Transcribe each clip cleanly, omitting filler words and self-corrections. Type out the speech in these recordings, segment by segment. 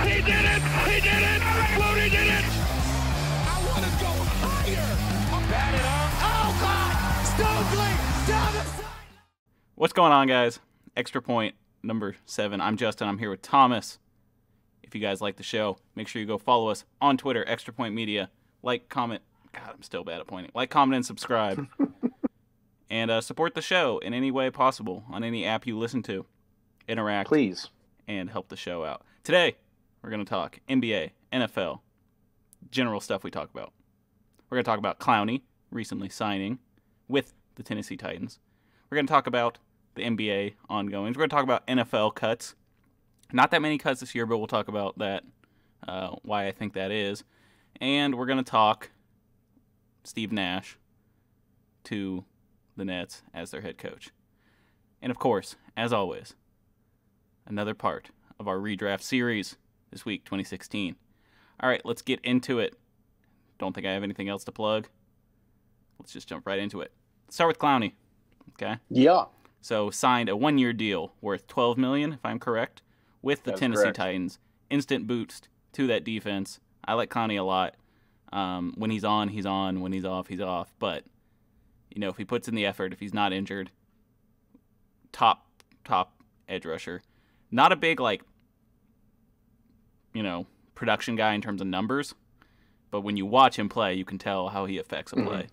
He did it! He did it! Clowney did it! I want to go higher! Bat it up! Oh, God! Stonesley down the side! What's going on, guys? Extra Point number 7. I'm Justin. I'm here with Thomas. If you guys like the show, make sure you go follow us on Twitter, Extra Point Media. Like, comment. God, I'm still bad at pointing. Like, comment, and subscribe. And support the show in any way possible on any app you listen to. Interact. Please. And help the show out. Today, we're going to talk NBA, NFL, general stuff we talk about. We're going to talk about Clowney recently signing with the Tennessee Titans. We're going to talk about the NBA ongoings. We're going to talk about NFL cuts. Not that many cuts this year, but we'll talk about that, why I think that is. And we're going to talk Steve Nash to the Nets as their head coach. And of course, as always, another part of our ReDraft Series this week, 2016. All right, let's get into it. Don't think I have anything else to plug. Let's just jump right into it. Let's start with Clowney. Okay? Yeah. So signed a 1-year deal worth $12 million, if I'm correct, with the Tennessee Titans. Instant boost to that defense. I like Clowney a lot. When he's on, he's on. When he's off, he's off. But, you know, if he puts in the effort, if he's not injured, top edge rusher. Not a big, like, you know, production guy in terms of numbers. But when you watch him play, you can tell how he affects a play.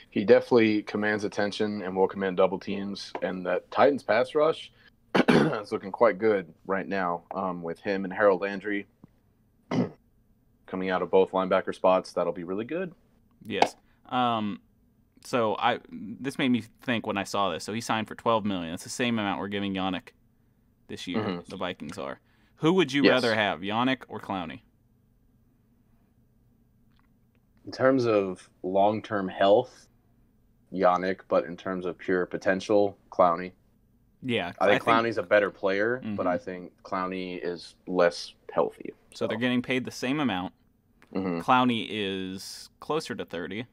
He definitely commands attention and will command double teams. And that Titans pass rush is looking quite good right now with him and Harold Landry coming out of both linebacker spots. That'll be really good. Yes. So this made me think when I saw this. So he signed for $12 million. That's the same amount we're giving Yannick this year. The Vikings are. Who would you rather have, Yannick or Clowney? In terms of long-term health, Yannick, but in terms of pure potential, Clowney. Yeah. I think Clowney's a better player, but I think Clowney is less healthy. So they're getting paid the same amount. Clowney is closer to 30.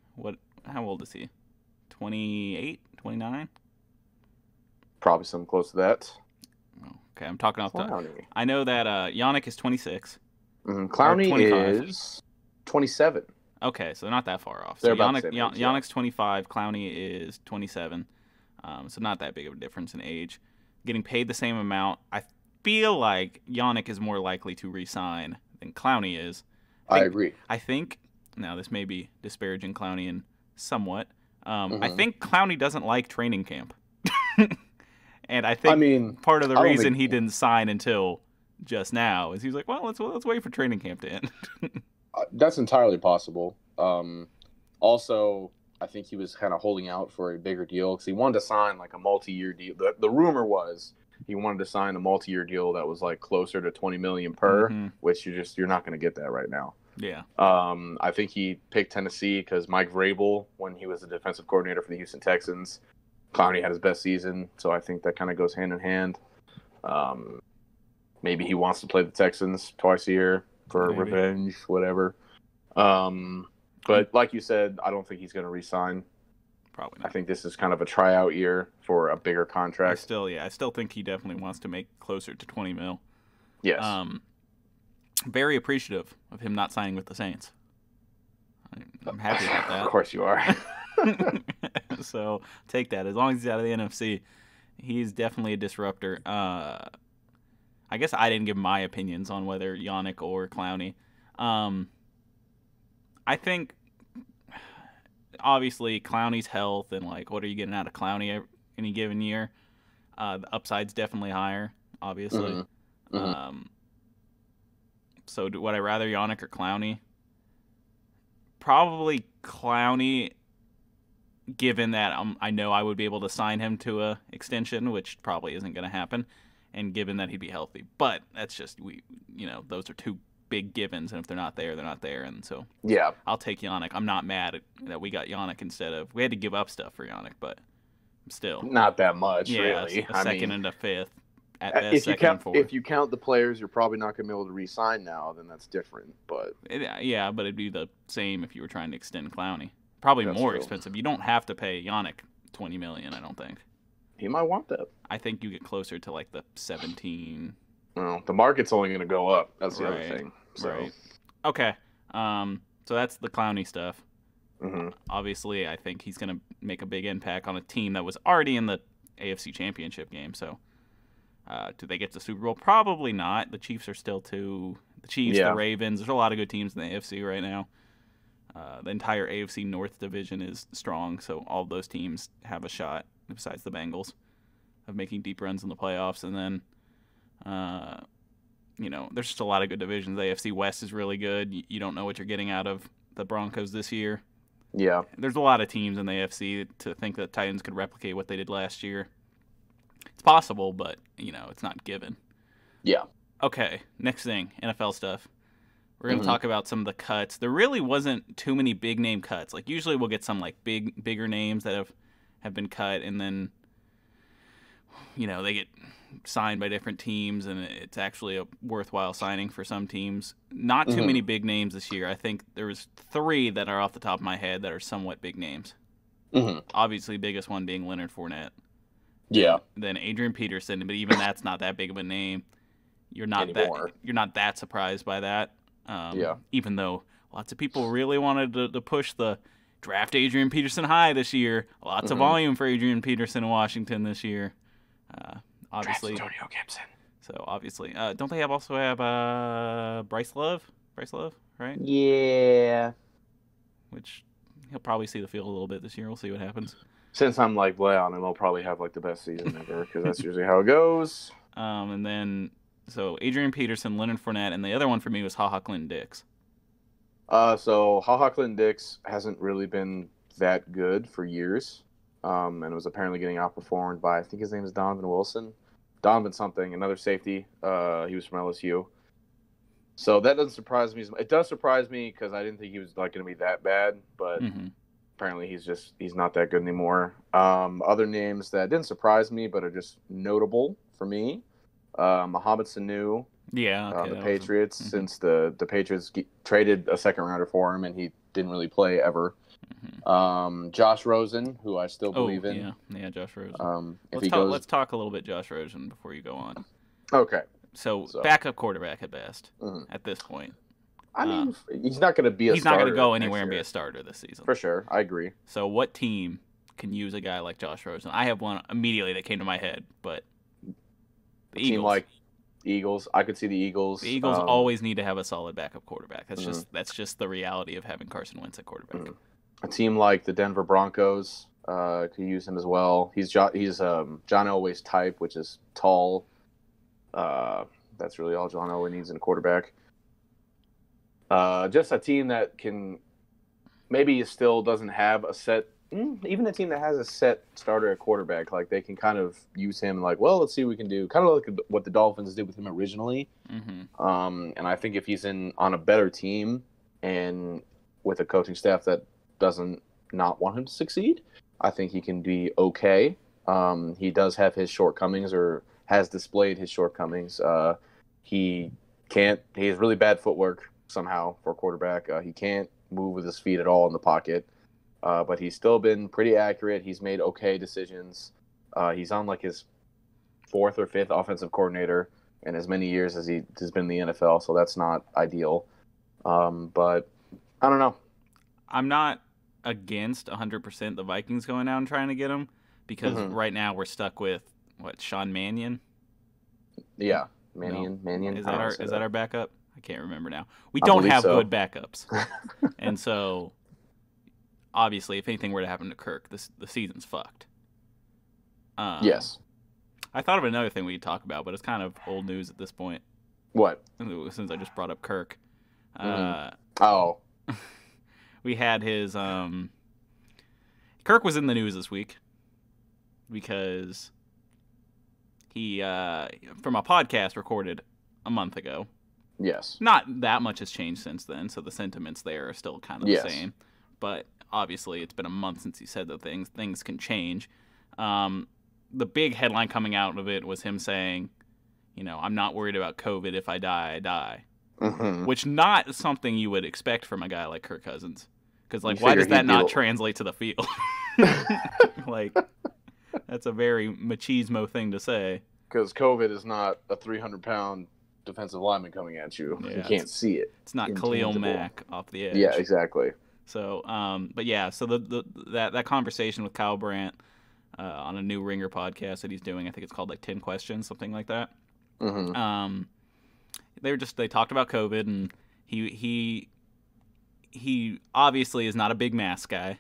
How old is he? 28, 29? Probably something close to that. Okay, I'm talking off the... I know that Yannick is 26. Clowney is 27. Okay, so not that far off. They're So about the same age, Yannick's 25, Clowney is 27. So not that big of a difference in age. Getting paid the same amount. I feel like Yannick is more likely to re-sign than Clowney is. I agree. I think, now this may be disparaging Clowney in somewhat. I think Clowney doesn't like training camp. And I think part of the reason he didn't sign until just now is he's like, well, let's wait for training camp to end. That's entirely possible. Also, I think he was kind of holding out for a bigger deal because he wanted to sign like a multi-year deal. The rumor was he wanted to sign a multi-year deal that was like closer to $20 million per, which you're not going to get that right now. Yeah. I think he picked Tennessee because Mike Vrabel, when he was the defensive coordinator for the Houston Texans, Clowney had his best season, so I think that kind of goes hand in hand. Maybe he wants to play the Texans twice a year for revenge, whatever. But like you said, I don't think he's going to re-sign. Probably not. I think this is kind of a tryout year for a bigger contract. I still think he definitely wants to make closer to 20 mil. Yes. Very appreciative of him not signing with the Saints. I'm happy about that. Of course you are. So take that. As long as he's out of the NFC, he's definitely a disruptor. I guess I didn't give my opinions on whether Yannick or Clowney. I think, obviously, Clowney's health and, like, what are you getting out of Clowney any given year? The upside's definitely higher, obviously. So would I rather Yannick or Clowney? Probably Clowney, given that I know I would be able to sign him to a extension, which probably isn't going to happen, and given that he'd be healthy. But that's just, those are two big givens, and if they're not there, they're not there. And so I'll take Yannick. I'm not mad that we got Yannick instead of... We had to give up stuff for Yannick, but still. Not that much, really. A second and a fifth. At best, if you count the players you're probably not going to be able to re-sign now, then that's different. But but it'd be the same if you were trying to extend Clowney. Probably more expensive. You don't have to pay Yannick $20 million, I don't think. He might want that. I think you get closer to like the 17 Well, the market's only going to go up. That's the Right, other thing. So. Right. Okay. So that's the Clowney stuff. Mm-hmm. Obviously, I think he's going to make a big impact on a team that was already in the AFC Championship game. So, do they get to the Super Bowl? Probably not. The Chiefs are still the Chiefs, the Ravens. There's a lot of good teams in the AFC right now. The entire AFC North division is strong, so all of those teams have a shot, besides the Bengals, of making deep runs in the playoffs. And then, there's just a lot of good divisions. The AFC West is really good. You don't know what you're getting out of the Broncos this year. Yeah. There's a lot of teams in the AFC to think that Titans could replicate what they did last year. It's possible, but, it's not given. Yeah. Okay, next thing, NFL stuff. We're going to talk about some of the cuts. There really wasn't too many big-name cuts. Like, usually we'll get some, like, bigger names that have been cut, and then, they get signed by different teams, and it's actually a worthwhile signing for some teams. Not too many big names this year. I think there was 3 that are off the top of my head that are somewhat big names. Obviously, biggest one being Leonard Fournette. Yeah. Then Adrian Peterson, but even that's not that big of a name. You're not that surprised by that. Even though lots of people really wanted to push the draft Adrian Peterson high this year. Lots of volume for Adrian Peterson in Washington this year. Obviously, Antonio Gibson. So obviously, don't they also have Bryce Love? Bryce Love, right? Yeah. Which he'll probably see the field a little bit this year. We'll see what happens. Since I'm like way on him, he'll probably have like the best season ever because that's usually how it goes. And then so Adrian Peterson, Leonard Fournette, and the other one for me was HaHa Clinton Dix. So HaHa Clinton Dix hasn't really been that good for years. And was apparently getting outperformed by, I think his name is Donovan Wilson. Donovan something, another safety. He was from LSU. So that doesn't surprise me. It does surprise me because I didn't think he was like going to be that bad, but apparently he's not that good anymore. Other names that didn't surprise me but are just notable for me. Mohamed Sanu. Yeah, the Patriots, since the Patriots traded a second rounder for him and he didn't really play ever. Josh Rosen, who I still believe in. Yeah, Josh Rosen. Let's talk a little bit Josh Rosen before you go on. Okay. So backup quarterback at best at this point. I mean, he's not going to be a starter. He's not going to go anywhere and be a starter this season. For sure. I agree. So what team can use a guy like Josh Rosen? I have one immediately that came to my head, but the Eagles. Team like Eagles. I could see the Eagles. The Eagles always need to have a solid backup quarterback. That's just the reality of having Carson Wentz at quarterback. A team like the Denver Broncos could use him as well. He's John Elway's type, which is tall. That's really all John Elway needs in a quarterback. Just a team that can maybe still doesn't have a set. Even a team that has a set starter at quarterback, like they can kind of use him. Like, well, let's see what we can do. Kind of like what the Dolphins did with him originally. And I think if he's on a better team and with a coaching staff that doesn't not want him to succeed, I think he can be okay. He does have his shortcomings, or has displayed his shortcomings. He has really bad footwork somehow for a quarterback. He can't move with his feet at all in the pocket, but he's still been pretty accurate. He's made okay decisions. He's on like his 4th or 5th offensive coordinator in as many years as he has been in the NFL, so that's not ideal. But I don't know. I'm not against 100% the Vikings going out and trying to get him, because right now we're stuck with Sean Mannion. Yeah, Mannion. Is that our backup? I can't remember now. We don't have good backups, and so obviously, if anything were to happen to Kirk, the season's fucked. Yes. I thought of another thing we could talk about, but it's kind of old news at this point. What? Since I just brought up Kirk. We had his Kirk was in the news this week because he from a podcast recorded a month ago. Yes. Not that much has changed since then, so the sentiments there are still kind of the same. But obviously it's been a month since he said the things. Things can change. The big headline coming out of it was him saying, I'm not worried about COVID. If I die, I die. Which not something you would expect from a guy like Kirk Cousins. Because, why does that not translate to the field? That's a very machismo thing to say. because COVID is not a 300-pound defensive lineman coming at you. Yeah, you can't see it. It's not Khalil Mack off the edge. Yeah, exactly. So, but yeah, so that conversation with Kyle Brandt on a new Ringer podcast that he's doing, I think it's called like 10 Questions, something like that. Mm-hmm. They talked about COVID, and he obviously is not a big mask guy,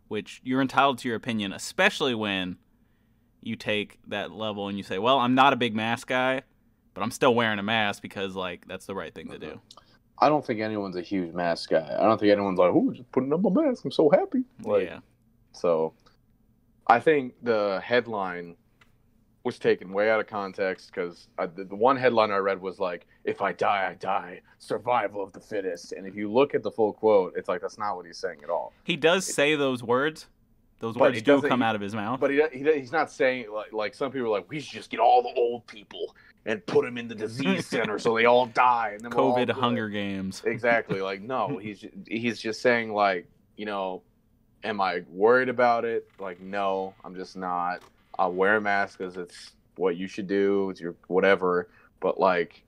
which you're entitled to your opinion, especially when you take that level and you say, well, I'm not a big mask guy, but I'm still wearing a mask because, like, that's the right thing to do. I don't think anyone's a huge mask guy. I don't think anyone's like, oh, just putting up my mask. I'm so happy. Like, yeah. So I think the headline was taken way out of context because the one headline I read was like, if I die, I die. Survival of the fittest. And if you look at the full quote, it's like, that's not what he's saying at all. He does say those words. Those words do come out of his mouth. But he's not saying, like some people are like, we should just get all the old people and put them in the disease center so they all die. And then COVID Hunger Games. Exactly. Like, no, he's just saying, like, you know, am I worried about it? Like, no, I'm just not. I'll wear a mask because it's what you should do. It's your whatever. But, like,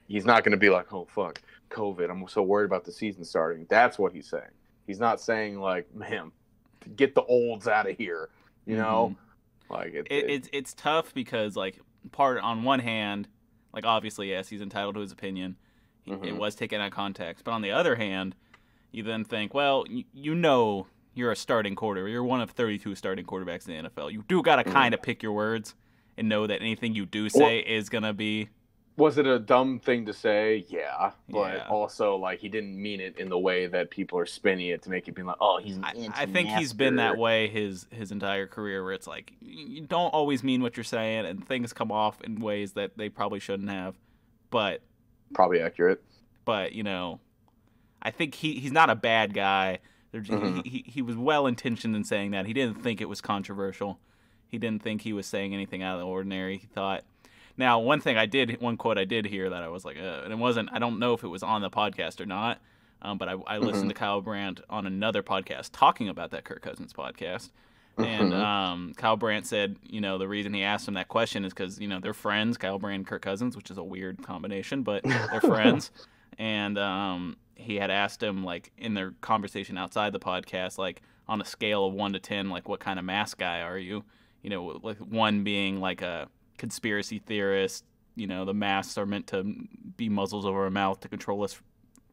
he's not going to be like, oh, fuck, COVID. I'm so worried about the season starting. That's what he's saying. He's not saying, like, man, get the olds out of here. You know? Like it's tough because, like, on one hand, like, obviously, yes, he's entitled to his opinion. It was taken out of context. But on the other hand, you then think, well, you know you're a starting quarterback. You're one of 32 starting quarterbacks in the NFL. You do got to kind of pick your words and know that anything you do say is going to be... Was it a dumb thing to say? Yeah. But also, like, he didn't mean it in the way that people are spinning it to make it be like, oh, he's an anti-masker. I think he's been that way his entire career, where it's like, you don't always mean what you're saying, and things come off in ways that they probably shouldn't have. But... Probably accurate. But, you know, I think he's not a bad guy. He was well-intentioned in saying that. He didn't think it was controversial. He didn't think he was saying anything out of the ordinary. He thought... Now, one quote I did hear that I was like, and it wasn't, I don't know if it was on the podcast or not, but I listened to Kyle Brandt on another podcast talking about that Kirk Cousins podcast. And Kyle Brandt said, you know, the reason he asked him that question is because, you know, they're friends, Kyle Brandt and Kirk Cousins, which is a weird combination, but they're friends. And he had asked him, like, in their conversation outside the podcast, like, on a scale of 1 to 10, like, what kind of mask guy are you? You know, like, 1 being like a conspiracy theorist, you know, the masks are meant to be muzzles over our mouth to control us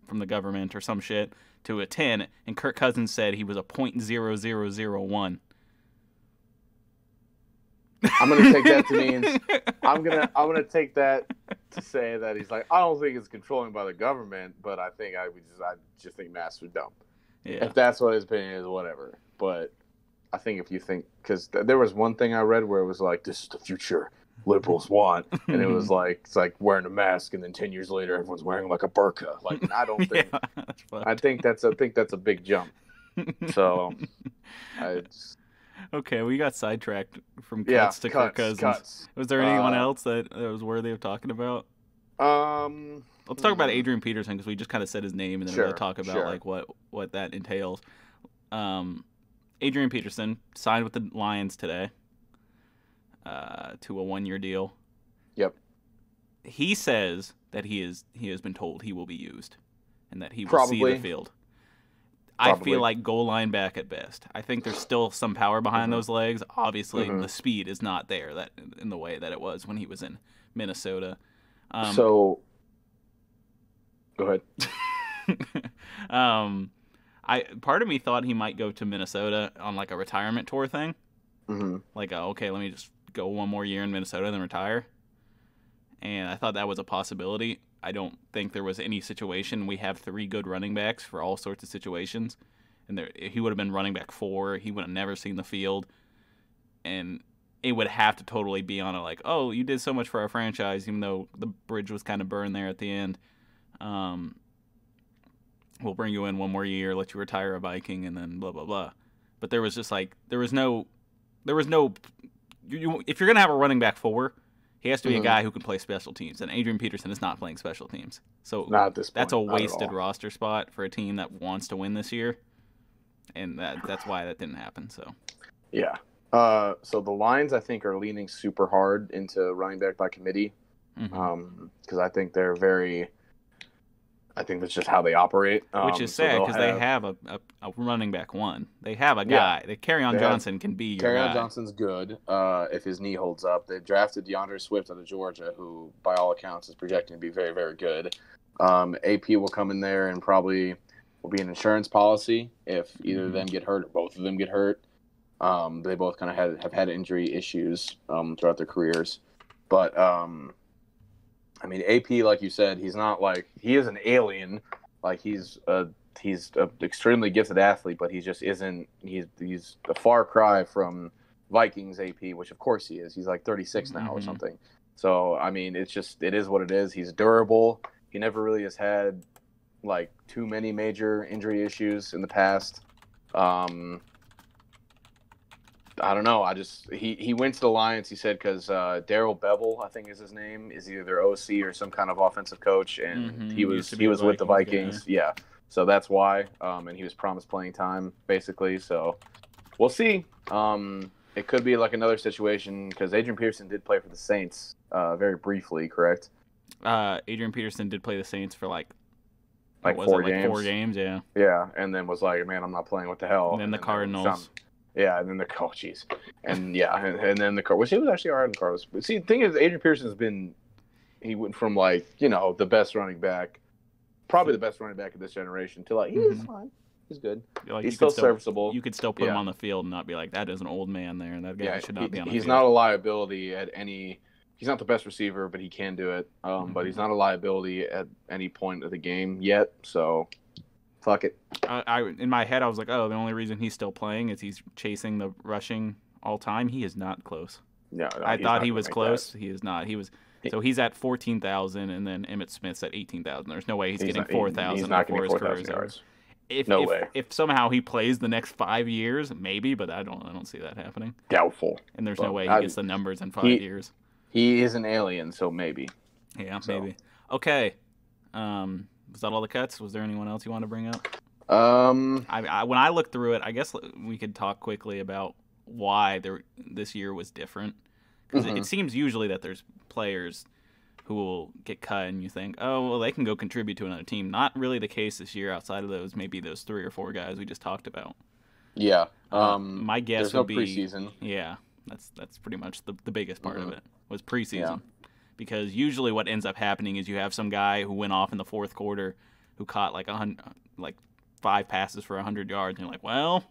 from the government or some shit, to a 10, and Kirk Cousins said he was a .0001. I'm gonna take that to mean I'm gonna take that to say that he's like, I don't think it's controlling by the government, but I just think masks are dumb. Yeah. If that's what his opinion is, whatever. But I think if you think, because there was one thing I read where it was like, this is the future liberals want, and it was like, it's like wearing a mask, and then 10 years later everyone's wearing like a burqa. Like, I don't think I think that's a big jump. So okay, we got sidetracked from cuts to Kirk Cousins. Was there anyone else that was worthy of talking about? Let's talk about Adrian Peterson, because we just kind of said his name, and then we'll talk about like what that entails. Adrian Peterson signed with the Lions today to a 1-year deal. Yep. He says that he has been told he will be used and that he will see the field. Probably. I feel like goal line back at best. I think there's still some power behind those legs. Obviously, the speed is not there that in the way that it was when he was in Minnesota. So, go ahead. Part of me thought he might go to Minnesota on like a retirement tour thing. Like, okay, let me just go 1 more year in Minnesota, then retire. And I thought that was a possibility. I don't think there was any situation. We have 3 good running backs for all sorts of situations. And he would have been running back 4. He would have never seen the field. And it would have to totally be on a like, oh, you did so much for our franchise, even though the bridge was kind of burned there at the end. We'll bring you in 1 more year, let you retire a Viking, and then blah, blah, blah. But there was just like, if you're going to have a running back 4, he has to be a guy who can play special teams. And Adrian Peterson is not playing special teams. So not at this point, that's a wasted roster spot for a team that wants to win this year. And that's why that didn't happen. So yeah. So the Lions, I think, are leaning super hard into running back by committee, because I think they're very. I think that's just how they operate. Which is sad because they have a running back one. They have a guy. Kerryon Johnson can be your guy. Kerryon Johnson's good if his knee holds up. They drafted DeAndre Swift out of Georgia, who, by all accounts, is projecting to be very, very good. AP will come in there and probably will be an insurance policy if either of them get hurt or both of them get hurt. They both kind of have had injury issues throughout their careers. But, I mean, AP, like you said, he's not like – he is an alien. Like, he's an extremely gifted athlete, but he just isn't – he's a far cry from Vikings AP, which of course he is. He's like 36 now or something. So, I mean, it is what it is. He's durable. He never really has had, like, too many major injury issues in the past. I don't know. He went to the Lions, he said, because Darrell Bevell, I think is his name, is either their OC or some kind of offensive coach, and he was with the Vikings. Guy. Yeah, so that's why. And he was promised playing time, basically. So we'll see. It could be like another situation because Adrian Peterson did play for the Saints very briefly, correct? Adrian Peterson did play the Saints for like 4 games. 4 games, yeah. Yeah, and then was like, man, I'm not playing. What the hell? And then the Cardinals. Yeah, and then and then the Cardinals. Which he was actually all right in the Cardinals. But see, the thing is, Adrian Peterson's he went from like, the best running back, probably the best running back of this generation, to like, he's fine. He's good. Like, he's still serviceable. You could still put him on the field and not be like, that is an old man there, and that guy should not be on the field. He's not a liability at any – he's not the best receiver, but he can do it. But he's not a liability at any point of the game yet, so – fuck it. In my head, I was like, oh, the only reason he's still playing is he's chasing the rushing all time. He is not close. No, I thought he was close. That. He is not. So he's at 14,000, and then Emmitt Smith's at 18,000. There's no way he's getting 4,000 before his career is over. No way. If somehow he plays the next 5 years, maybe, but I don't see that happening. Doubtful. And there's no way he gets the numbers in 5 years. He is an alien, so maybe. Yeah, maybe. Okay. Was that all the cuts? Was there anyone else you want to bring up? When I looked through it, I guess we could talk quickly about why this year was different. Because it seems usually that there's players who will get cut and you think, oh, well, they can go contribute to another team. Not really the case this year outside of those 3 or 4 guys we just talked about. Yeah. My guess would be preseason. Yeah, that's pretty much the biggest part of it was preseason. Yeah. Because usually what ends up happening is you have some guy who went off in the fourth quarter who caught like 5 passes for 100 yards. And you're like, well,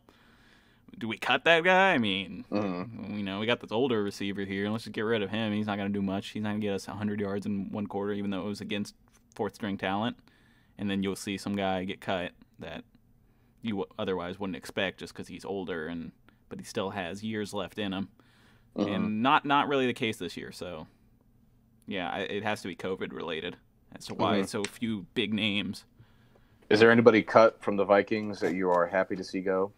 do we cut that guy? I mean, we got this older receiver here. Let's just get rid of him. He's not going to do much. He's not going to get us 100 yards in 1 quarter, even though it was against 4th-string talent. And then you'll see some guy get cut that you otherwise wouldn't expect just because he's older, but he still has years left in him. And not really the case this year, so... Yeah, it has to be COVID related as to why so few big names. Is there anybody cut from the Vikings that you are happy to see go?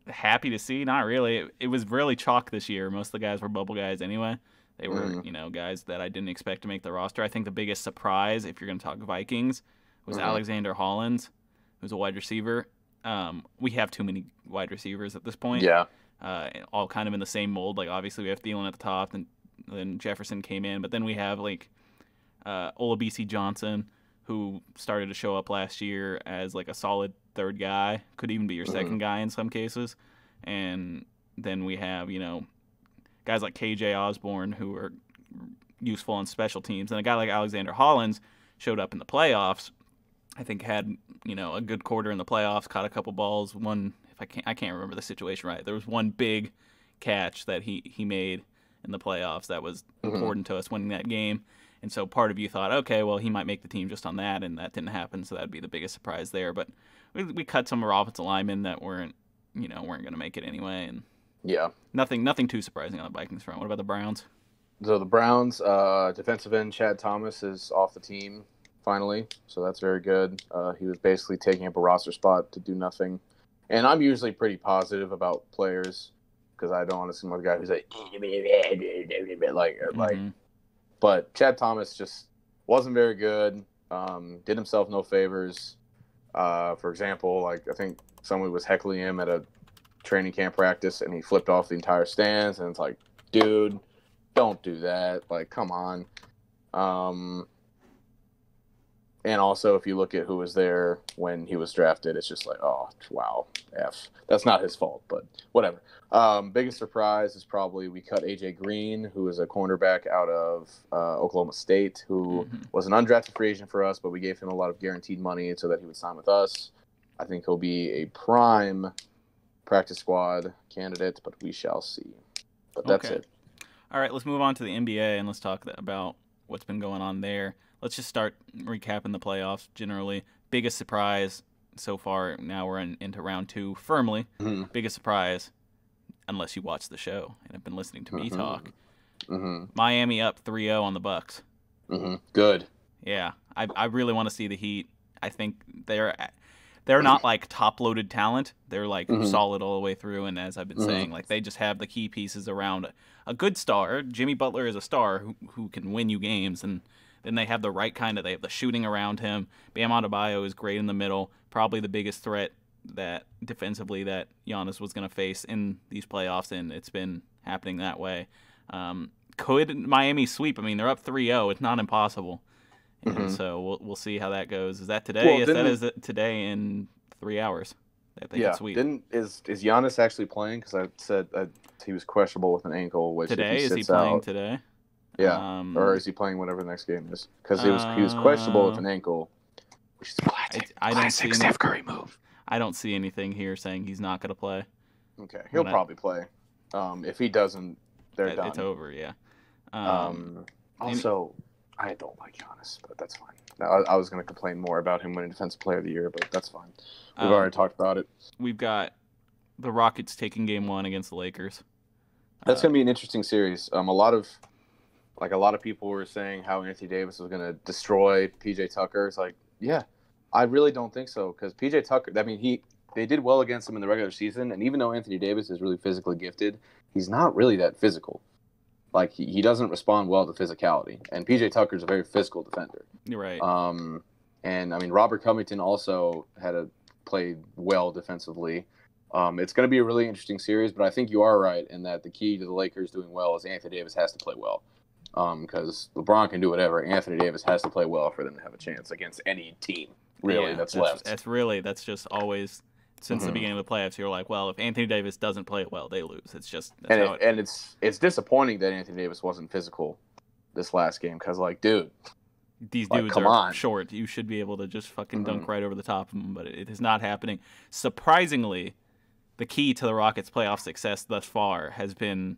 Happy to see? Not really. It was really chalk this year. Most of the guys were bubble guys anyway. They were, guys that I didn't expect to make the roster. I think the biggest surprise, if you're going to talk Vikings, was Alexander Hollins, who's a wide receiver. We have too many wide receivers at this point. Yeah. All kind of in the same mold. Like, obviously, we have Thielen at the top, and then Jefferson came in, but then we have Olabisi Johnson, who started to show up last year as like a solid 3rd guy, could even be your 2nd guy in some cases, and then we have guys like KJ Osborne who are useful on special teams, and a guy like Alexander Hollins showed up in the playoffs. I think had a good quarter in the playoffs, caught a couple balls. I can't remember the situation right. There was one big catch that he made in the playoffs that was important to us winning that game. And so part of you thought, okay, well, he might make the team just on that, and that didn't happen, so that'd be the biggest surprise there. But we cut some of our offensive linemen that weren't going to make it anyway, and nothing too surprising on the Vikings front. What about the Browns? So the Browns, defensive end Chad Thomas is off the team finally, so that's very good. He was basically taking up a roster spot to do nothing. And I'm usually pretty positive about players, because I don't want to seem like a guy who's like, but Chad Thomas just wasn't very good. Did himself no favors. For example, like I think someone was heckling him at a training camp practice, and he flipped off the entire stands, and it's like, dude, don't do that. Like, come on. And also, if you look at who was there when he was drafted, it's just like, oh, wow, F. That's not his fault, but whatever. Biggest surprise is probably we cut A.J. Green, who is a cornerback out of Oklahoma State, who was an undrafted free agent for us, but we gave him a lot of guaranteed money so that he would sign with us. I think he'll be a prime practice squad candidate, but we shall see. But that's it. All right, let's move on to the NBA, and let's talk about what's been going on there. Let's just start recapping the playoffs generally. Biggest surprise so far, now we're into round 2 firmly. Biggest surprise, unless you watch the show and have been listening to me talk. Miami up 3-0 on the Bucks. Good. Yeah, I really want to see the Heat. I think they're not like top-loaded talent. They're like solid all the way through, and as I've been saying, like they just have the key pieces around a good star. Jimmy Butler is a star who can win you games, and then they have the right they have the shooting around him. Bam Adebayo is great in the middle, probably the biggest threat that defensively that Giannis was going to face in these playoffs, and it's been happening that way. Could Miami sweep? I mean, they're up 3-0. It's not impossible. And so we'll see how that goes. Is that today? Yes, that is today in 3 hours that they can sweep. Is Giannis actually playing? Because I said he was questionable with an ankle. Which today? Is he playing today? Yeah, or is he playing whatever the next game is? Because he was questionable with an ankle, which is classic Steph Curry move. I don't see anything here saying he's not going to play. Okay, he'll probably play. If he doesn't, they're done. It's over, yeah. Also, I don't like Giannis, but that's fine. I was going to complain more about him winning Defensive Player of the Year, but that's fine. We've already talked about it. We've got the Rockets taking Game 1 against the Lakers. That's going to be an interesting series. A lot of people were saying how Anthony Davis was going to destroy P.J. Tucker. It's like, yeah, I really don't think so, because P.J. Tucker, I mean, they did well against him in the regular season, and even though Anthony Davis is really physically gifted, he's not really that physical. Like, he doesn't respond well to physicality, and P.J. Tucker's a very physical defender. You're right. And, I mean, Robert Covington also played well defensively. It's going to be a really interesting series, but I think you are right in that the key to the Lakers doing well is Anthony Davis has to play well. Because LeBron can do whatever. Anthony Davis has to play well for them to have a chance against any team, really, that's left. That's just always, since the beginning of the playoffs, you're like, well, if Anthony Davis doesn't play well, they lose. It's just it's disappointing that Anthony Davis wasn't physical this last game, because, like, dude, these dudes are short. You should be able to just fucking dunk right over the top of them, but it is not happening. Surprisingly, the key to the Rockets' playoff success thus far has been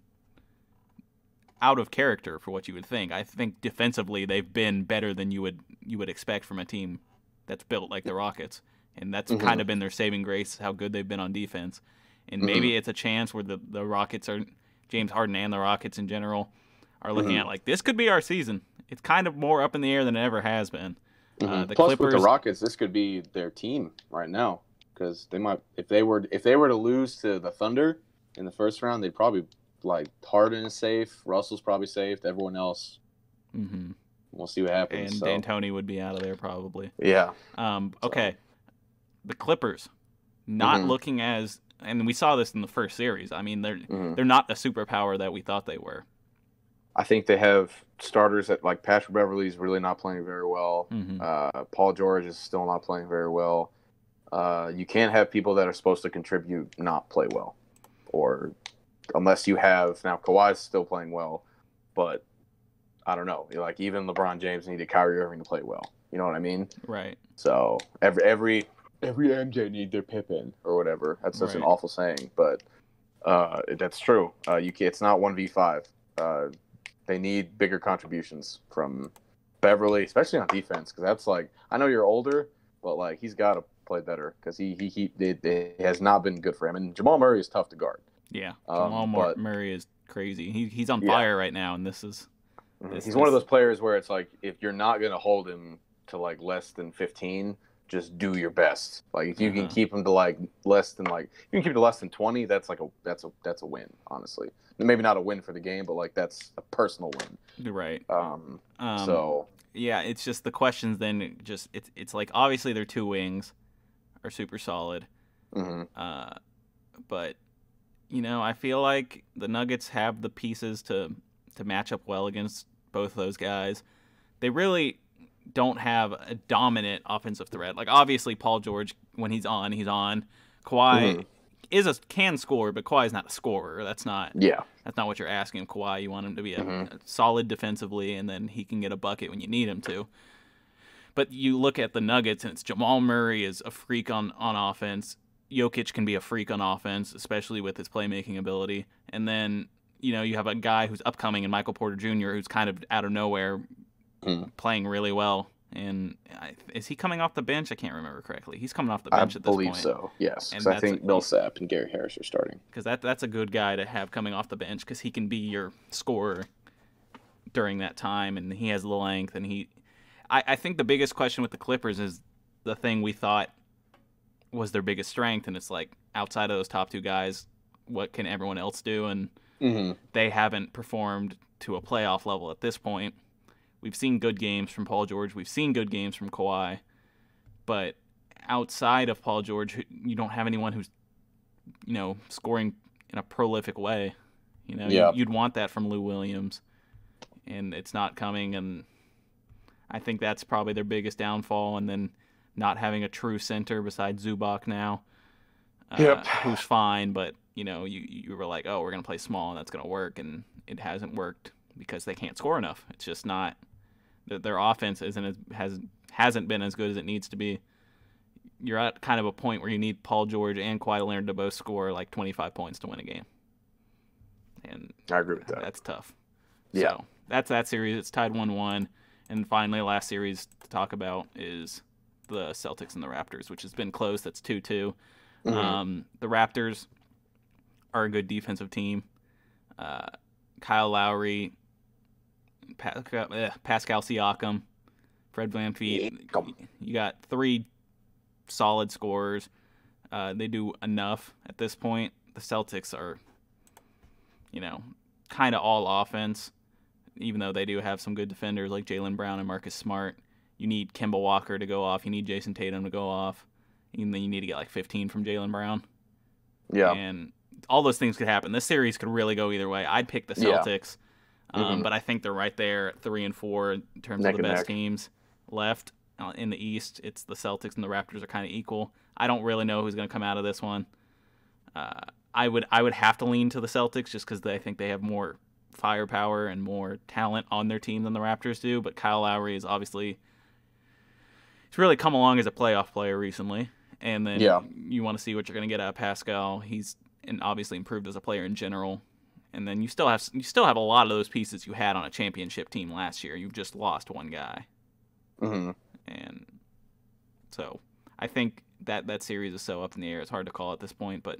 out of character for what you would think. I think defensively they've been better than you would expect from a team that's built like the Rockets, and that's kind of been their saving grace, how good they've been on defense. And maybe it's a chance where the Rockets are, James Harden and the Rockets in general are looking at like, this could be our season. It's kind of more up in the air than it ever has been. The Plus, Clippers, with the Rockets, this could be their team right now, because they might, if they were to lose to the Thunder in the first round, they'd probably, like, Harden is safe, Russell's probably safe, everyone else. We'll see what happens. And D'Antoni would be out of there probably. Yeah. Okay. The Clippers, not looking as, and we saw this in the first series. I mean, they're not the superpower that we thought they were. I think they have starters that, like, Patrick Beverley's really not playing very well. Paul George is still not playing very well. You can't have people that are supposed to contribute not play well, or unless you have, now Kawhi's still playing well, but I don't know. Like, even LeBron James needed Kyrie Irving to play well. You know what I mean? Right. So every MJ need their Pippen or whatever. That's such an awful saying, but that's true. It's not 1v5. They need bigger contributions from Beverley, especially on defense, because that's, like, I know you're older, but, like, he's got to play better, because it has not been good for him. And Jamal Murray is tough to guard. Yeah, Jamal Murray is crazy. He's on fire right now, and this is. He's one of those players where it's like, if you're not going to hold him to, like, less than 15, just do your best. Like, if you can keep him to, like, less than 20, that's like that's a win, honestly. Maybe not a win for the game, but, like, that's a personal win. You're right. So yeah, it's just the questions. Then it's like, obviously their two wings are super solid, but I feel like the Nuggets have the pieces to match up well against both of those guys. They really don't have a dominant offensive threat. Like, obviously, Paul George, when he's on, he's on. Kawhi can score, but Kawhi's not a scorer. That's not what you're asking of Kawhi. You want him to be a solid defensively, and then he can get a bucket when you need him to. But you look at the Nuggets, and it's Jamal Murray is a freak on offense. Jokic can be a freak on offense, especially with his playmaking ability. And then, you have a guy who's upcoming in Michael Porter Jr., who's kind of out of nowhere playing really well. And is he coming off the bench? I can't remember correctly. He's coming off the bench at this point. I believe so, yes. Because I think Millsap and Gary Harris are starting. Because that's a good guy to have coming off the bench, because he can be your scorer during that time, and he has the length. And I think the biggest question with the Clippers is the thing we thought was their biggest strength, and it's like, outside of those top two guys, what can everyone else do? And they haven't performed to a playoff level at this point. We've seen good games from Paul George. We've seen good games from Kawhi. But outside of Paul George, you don't have anyone who's, scoring in a prolific way. You'd want that from Lou Williams, and it's not coming. And I think that's probably their biggest downfall. And then not having a true center besides Zubac now, who's fine, but you were like, oh, we're gonna play small and that's gonna work, and it hasn't worked because they can't score enough. It's just not. Their offense hasn't been as good as it needs to be. You're at kind of a point where you need Paul George and Kawhi Leonard to both score like 25 points to win a game, and I agree with that. That's tough. Yeah, so that's that series. It's tied 1-1, and finally, last series to talk about is the Celtics and the Raptors, which has been close. That's 2-2. The Raptors are a good defensive team. Kyle Lowry, Pascal Siakam, Fred VanVleet. You got three solid scorers. They do enough at this point. The Celtics are, kind of all offense, even though they do have some good defenders like Jaylen Brown and Marcus Smart. You need Kemba Walker to go off. You need Jason Tatum to go off. And then you need to get like 15 from Jaylen Brown. Yeah. And all those things could happen. This series could really go either way. I'd pick the Celtics, but I think they're right there at 3 and 4 in terms of the best teams left in the East. It's the Celtics and the Raptors are kind of equal. I don't really know who's going to come out of this one. I would have to lean to the Celtics just because I think they have more firepower and more talent on their team than the Raptors do. But Kyle Lowry is obviously he's really come along as a playoff player recently, and then you want to see what you're going to get out of Pascal. He's obviously improved as a player in general, and then you still have a lot of those pieces you had on a championship team last year. You've just lost one guy, and so I think that series is so up in the air. It's hard to call at this point, but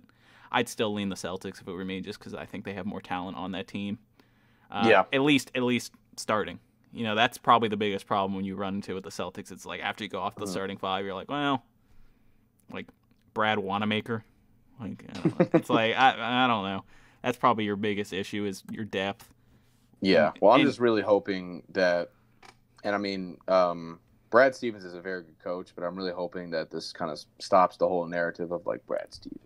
I'd still lean the Celtics if it were me, just because I think they have more talent on that team. At least starting. That's probably the biggest problem when you run into with the Celtics. It's like after you go off the starting five, you're like, well, like Brad Wanamaker. Like, I don't know. It's like I don't know. That's probably your biggest issue is your depth. Yeah. Well, I'm just really hoping that, and I mean, Brad Stevens is a very good coach, but I'm really hoping that this kind of stops the whole narrative of like Brad Stevens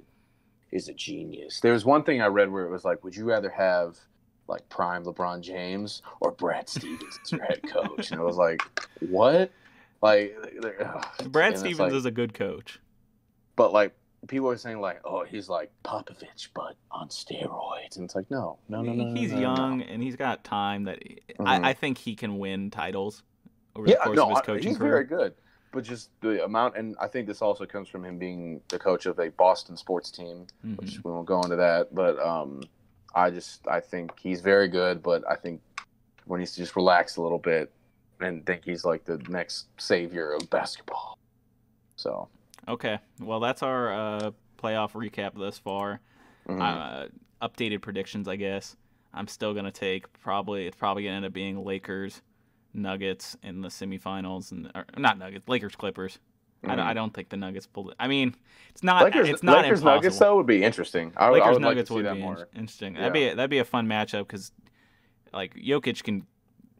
is a genius. There was one thing I read where it was like, would you rather have like prime LeBron James or Brad Stevens as your head coach? And I was like, what? Like, Brad Stevens is a good coach, but like people are saying like, oh, he's like Popovich but on steroids, and it's like, no. He's young and he's got time that I think he can win titles over the course of his coaching he's career. Very good, but just the amount, and I think this also comes from him being the coach of a Boston sports team, which we won't go into that, but I think he's very good, but I think when he's just relaxed a little bit and think he's like the next savior of basketball. So. Okay. Well, that's our playoff recap thus far. Updated predictions, I guess. I'm still going to take it's probably going to end up being Lakers, Nuggets in the semifinals, not Nuggets, Lakers, Clippers. I don't think the Nuggets pulled it. I mean, it's not Lakers impossible. Nuggets though would be interesting. I would like to see that more. Interesting. Yeah. That'd be a fun matchup because like Jokic can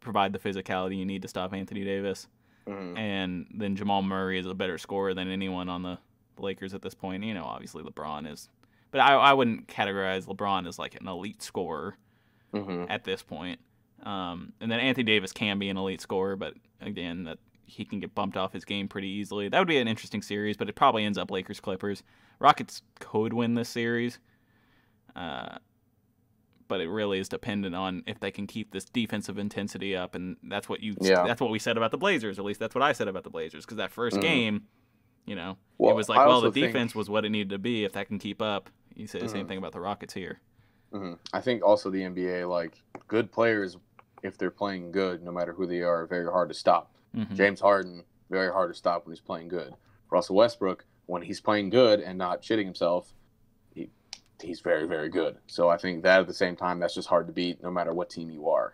provide the physicality you need to stop Anthony Davis, and then Jamal Murray is a better scorer than anyone on the Lakers at this point. Obviously LeBron is But I wouldn't categorize LeBron as like an elite scorer Mm-hmm. at this point. And then Anthony Davis can be an elite scorer, but again, that he can get bumped off his game pretty easily. That would be an interesting series, but it probably ends up Lakers-Clippers. Rockets could win this series, but it really is dependent on if they can keep this defensive intensity up, and that's what we said about the Blazers. At least that's what I said about the Blazers, because that first game, it was like, the defense was what it needed to be. If that can keep up, you say the same thing about the Rockets here. Mm-hmm. I think also the NBA, like, good players, if they're playing good, no matter who they are very hard to stop. Mm-hmm. James Harden, very hard to stop when he's playing good. Russell Westbrook, when he's playing good and not shitting himself, he's very, very good. So I think that at the same time, that's just hard to beat no matter what team you are.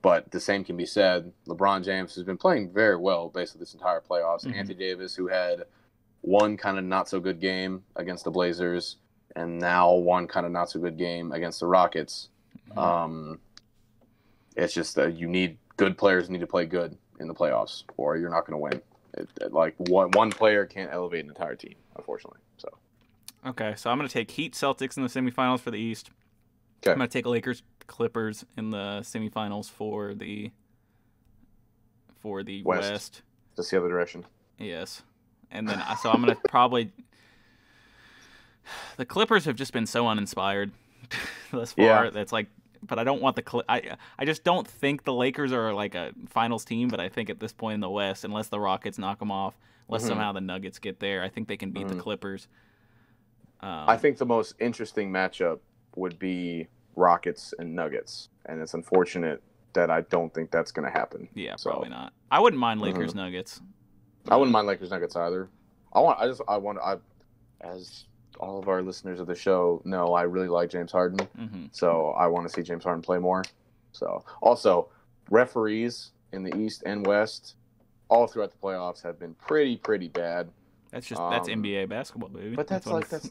But the same can be said. LeBron James has been playing very well basically this entire playoffs. Mm-hmm. Anthony Davis, who had one kind of not-so-good game against the Blazers, and now one kind of not-so-good game against the Rockets. Mm-hmm. It's just that good players need to play good in the playoffs, or you're not going to win. Like one player can't elevate an entire team, unfortunately. So. Okay, so I'm going to take Heat Celtics in the semifinals for the East. Okay. I'm going to take Lakers Clippers in the semifinals for the West. Just the other direction. Yes. And then so I'm going to probably the Clippers have just been so uninspired thus far. Yeah. That's like, but I don't want I just don't think the Lakers are like a finals team, but I think at this point in the West, unless the Rockets knock them off, unless somehow the Nuggets get there, I think they can beat the Clippers. I think the most interesting matchup would be Rockets and Nuggets, and it's unfortunate that I don't think that's going to happen. Yeah, probably not. I wouldn't mind Lakers Mm-hmm. Nuggets. I wouldn't mind Lakers Nuggets either. As all of our listeners of the show know, I really like James Harden, Mm-hmm. so I want to see James Harden play more. So also, referees in the East and West, all throughout the playoffs, have been pretty bad. That's NBA basketball, baby. But that's not. that's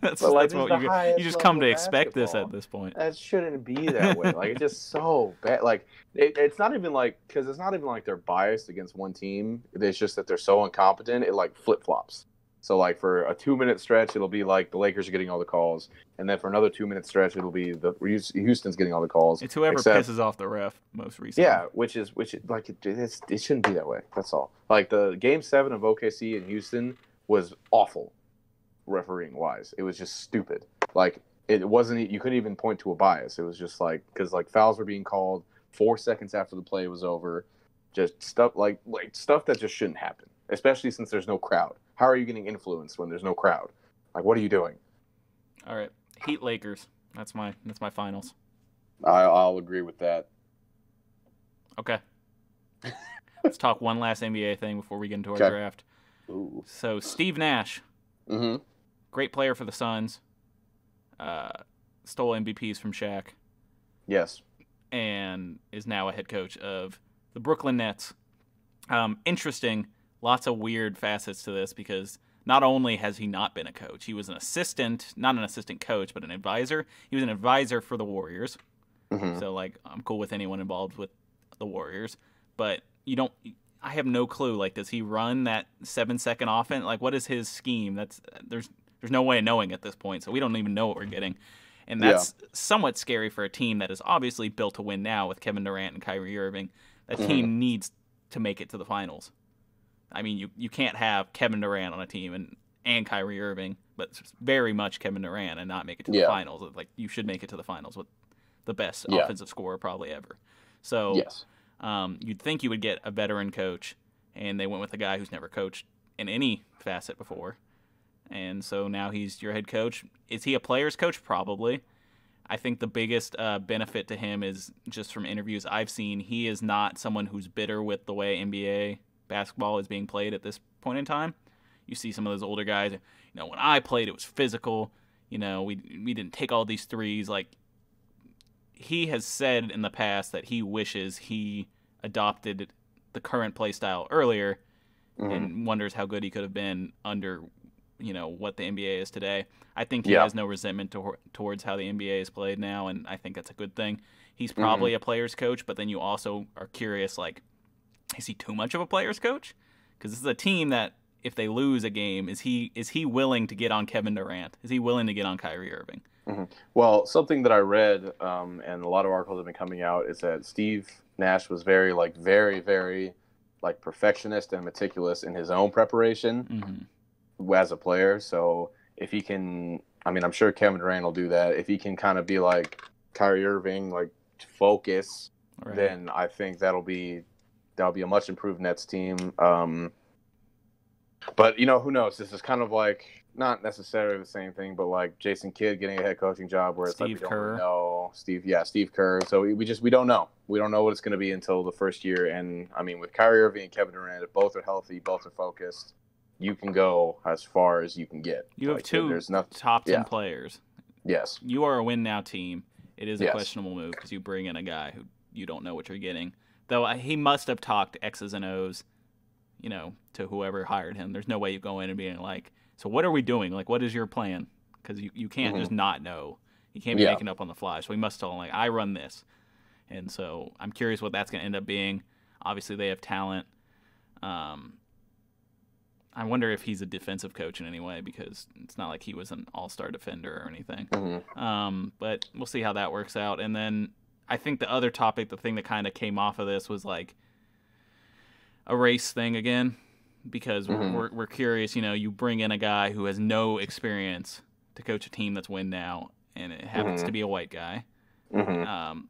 That's what you just come to expect this at this point. That shouldn't be that way. Like, it's just so bad. Like, it's not even like, because it's not even like they're biased against one team. It's just that they're so incompetent. It like flip flops. So like for a 2-minute stretch, it'll be like the Lakers are getting all the calls, and then for another 2-minute stretch, it'll be the Houston's getting all the calls. It's whoever pisses off the ref most recently. Yeah, which is like it shouldn't be that way. That's all. Like the Game 7 of OKC in Houston was awful, refereeing wise. It was just stupid. Like it wasn't. You couldn't even point to a bias. It was just like because like fouls were being called 4 seconds after the play was over, just stuff like stuff that just shouldn't happen. Especially since there's no crowd. How are you getting influenced when there's no crowd? Like, what are you doing? All right, Heat Lakers. That's my finals. I'll agree with that. Okay. Let's talk one last NBA thing before we get into our Okay. draft. Ooh. So Steve Nash, Mm-hmm. great player for the Suns, stole MVPs from Shaq, Yes. and is now a head coach of the Brooklyn Nets. Interesting. Lots of weird facets to this because not only has he not been a coach, he was an assistant, not an assistant coach, but an advisor. He was an advisor for the Warriors. Mm-hmm. So, like, I'm cool with anyone involved with the Warriors. But I have no clue. Like, does he run that 7-second offense? Like, what is his scheme? There's no way of knowing at this point, so we don't even know what we're getting. And that's somewhat scary for a team that is obviously built to win now with Kevin Durant and Kyrie Irving. That team needs to make it to the finals. I mean, you can't have Kevin Durant on a team and Kyrie Irving, but very much Kevin Durant and not make it to the finals. Like, you should make it to the finals with the best offensive scorer probably ever. So you'd think you would get a veteran coach, and they went with a guy who's never coached in any facet before. And so now he's your head coach. Is he a player's coach? Probably. I think the biggest benefit to him is just from interviews I've seen, he is not someone who's bitter with the way NBA basketball is being played at this point in time. You see some of those older guys, when I played, it was physical. We didn't take all these threes. Like, he has said in the past that he wishes he adopted the current play style earlier and wonders how good he could have been under, what the NBA is today. I think he has no resentment towards how the NBA is played now, and I think that's a good thing. He's probably a player's coach, but then you also are curious, like, is he too much of a player's coach? Because this is a team that if they lose a game, is he willing to get on Kevin Durant? Is he willing to get on Kyrie Irving? Mm-hmm. Well, something that I read, and a lot of articles have been coming out, is that Steve Nash was very, very perfectionist and meticulous in his own preparation as a player. So if he can, I mean, I'm sure Kevin Durant will do that. If he can kind of be like Kyrie Irving, like focus, then I think that'll be a much improved Nets team. But who knows? This is kind of like not necessarily the same thing, but like Jason Kidd getting a head coaching job where it's Steve like we Kerr. don't really know. Steve Kerr. So we don't know. We don't know what it's going to be until the first year. And I mean, with Kyrie Irving and Kevin Durant, if both are healthy, both are focused, you can go as far as you can get. You have two top 10 players. Yes. You are a win now team. It is a Yes. questionable move because you bring in a guy who you don't know what you're getting. Though he must have talked X's and O's, to whoever hired him. There's no way you go in and being like, so what are we doing? Like, what is your plan? Because you can't just not know. You can't be making up on the fly. So he must tell him, like, I run this. And so I'm curious what that's going to end up being. Obviously, they have talent. I wonder if he's a defensive coach in any way because it's not like he was an all-star defender or anything. But we'll see how that works out. And then I think the other topic, the thing that kind of came off of this was like a race thing again because we're curious. You bring in a guy who has no experience to coach a team that's win now, and it happens to be a white guy.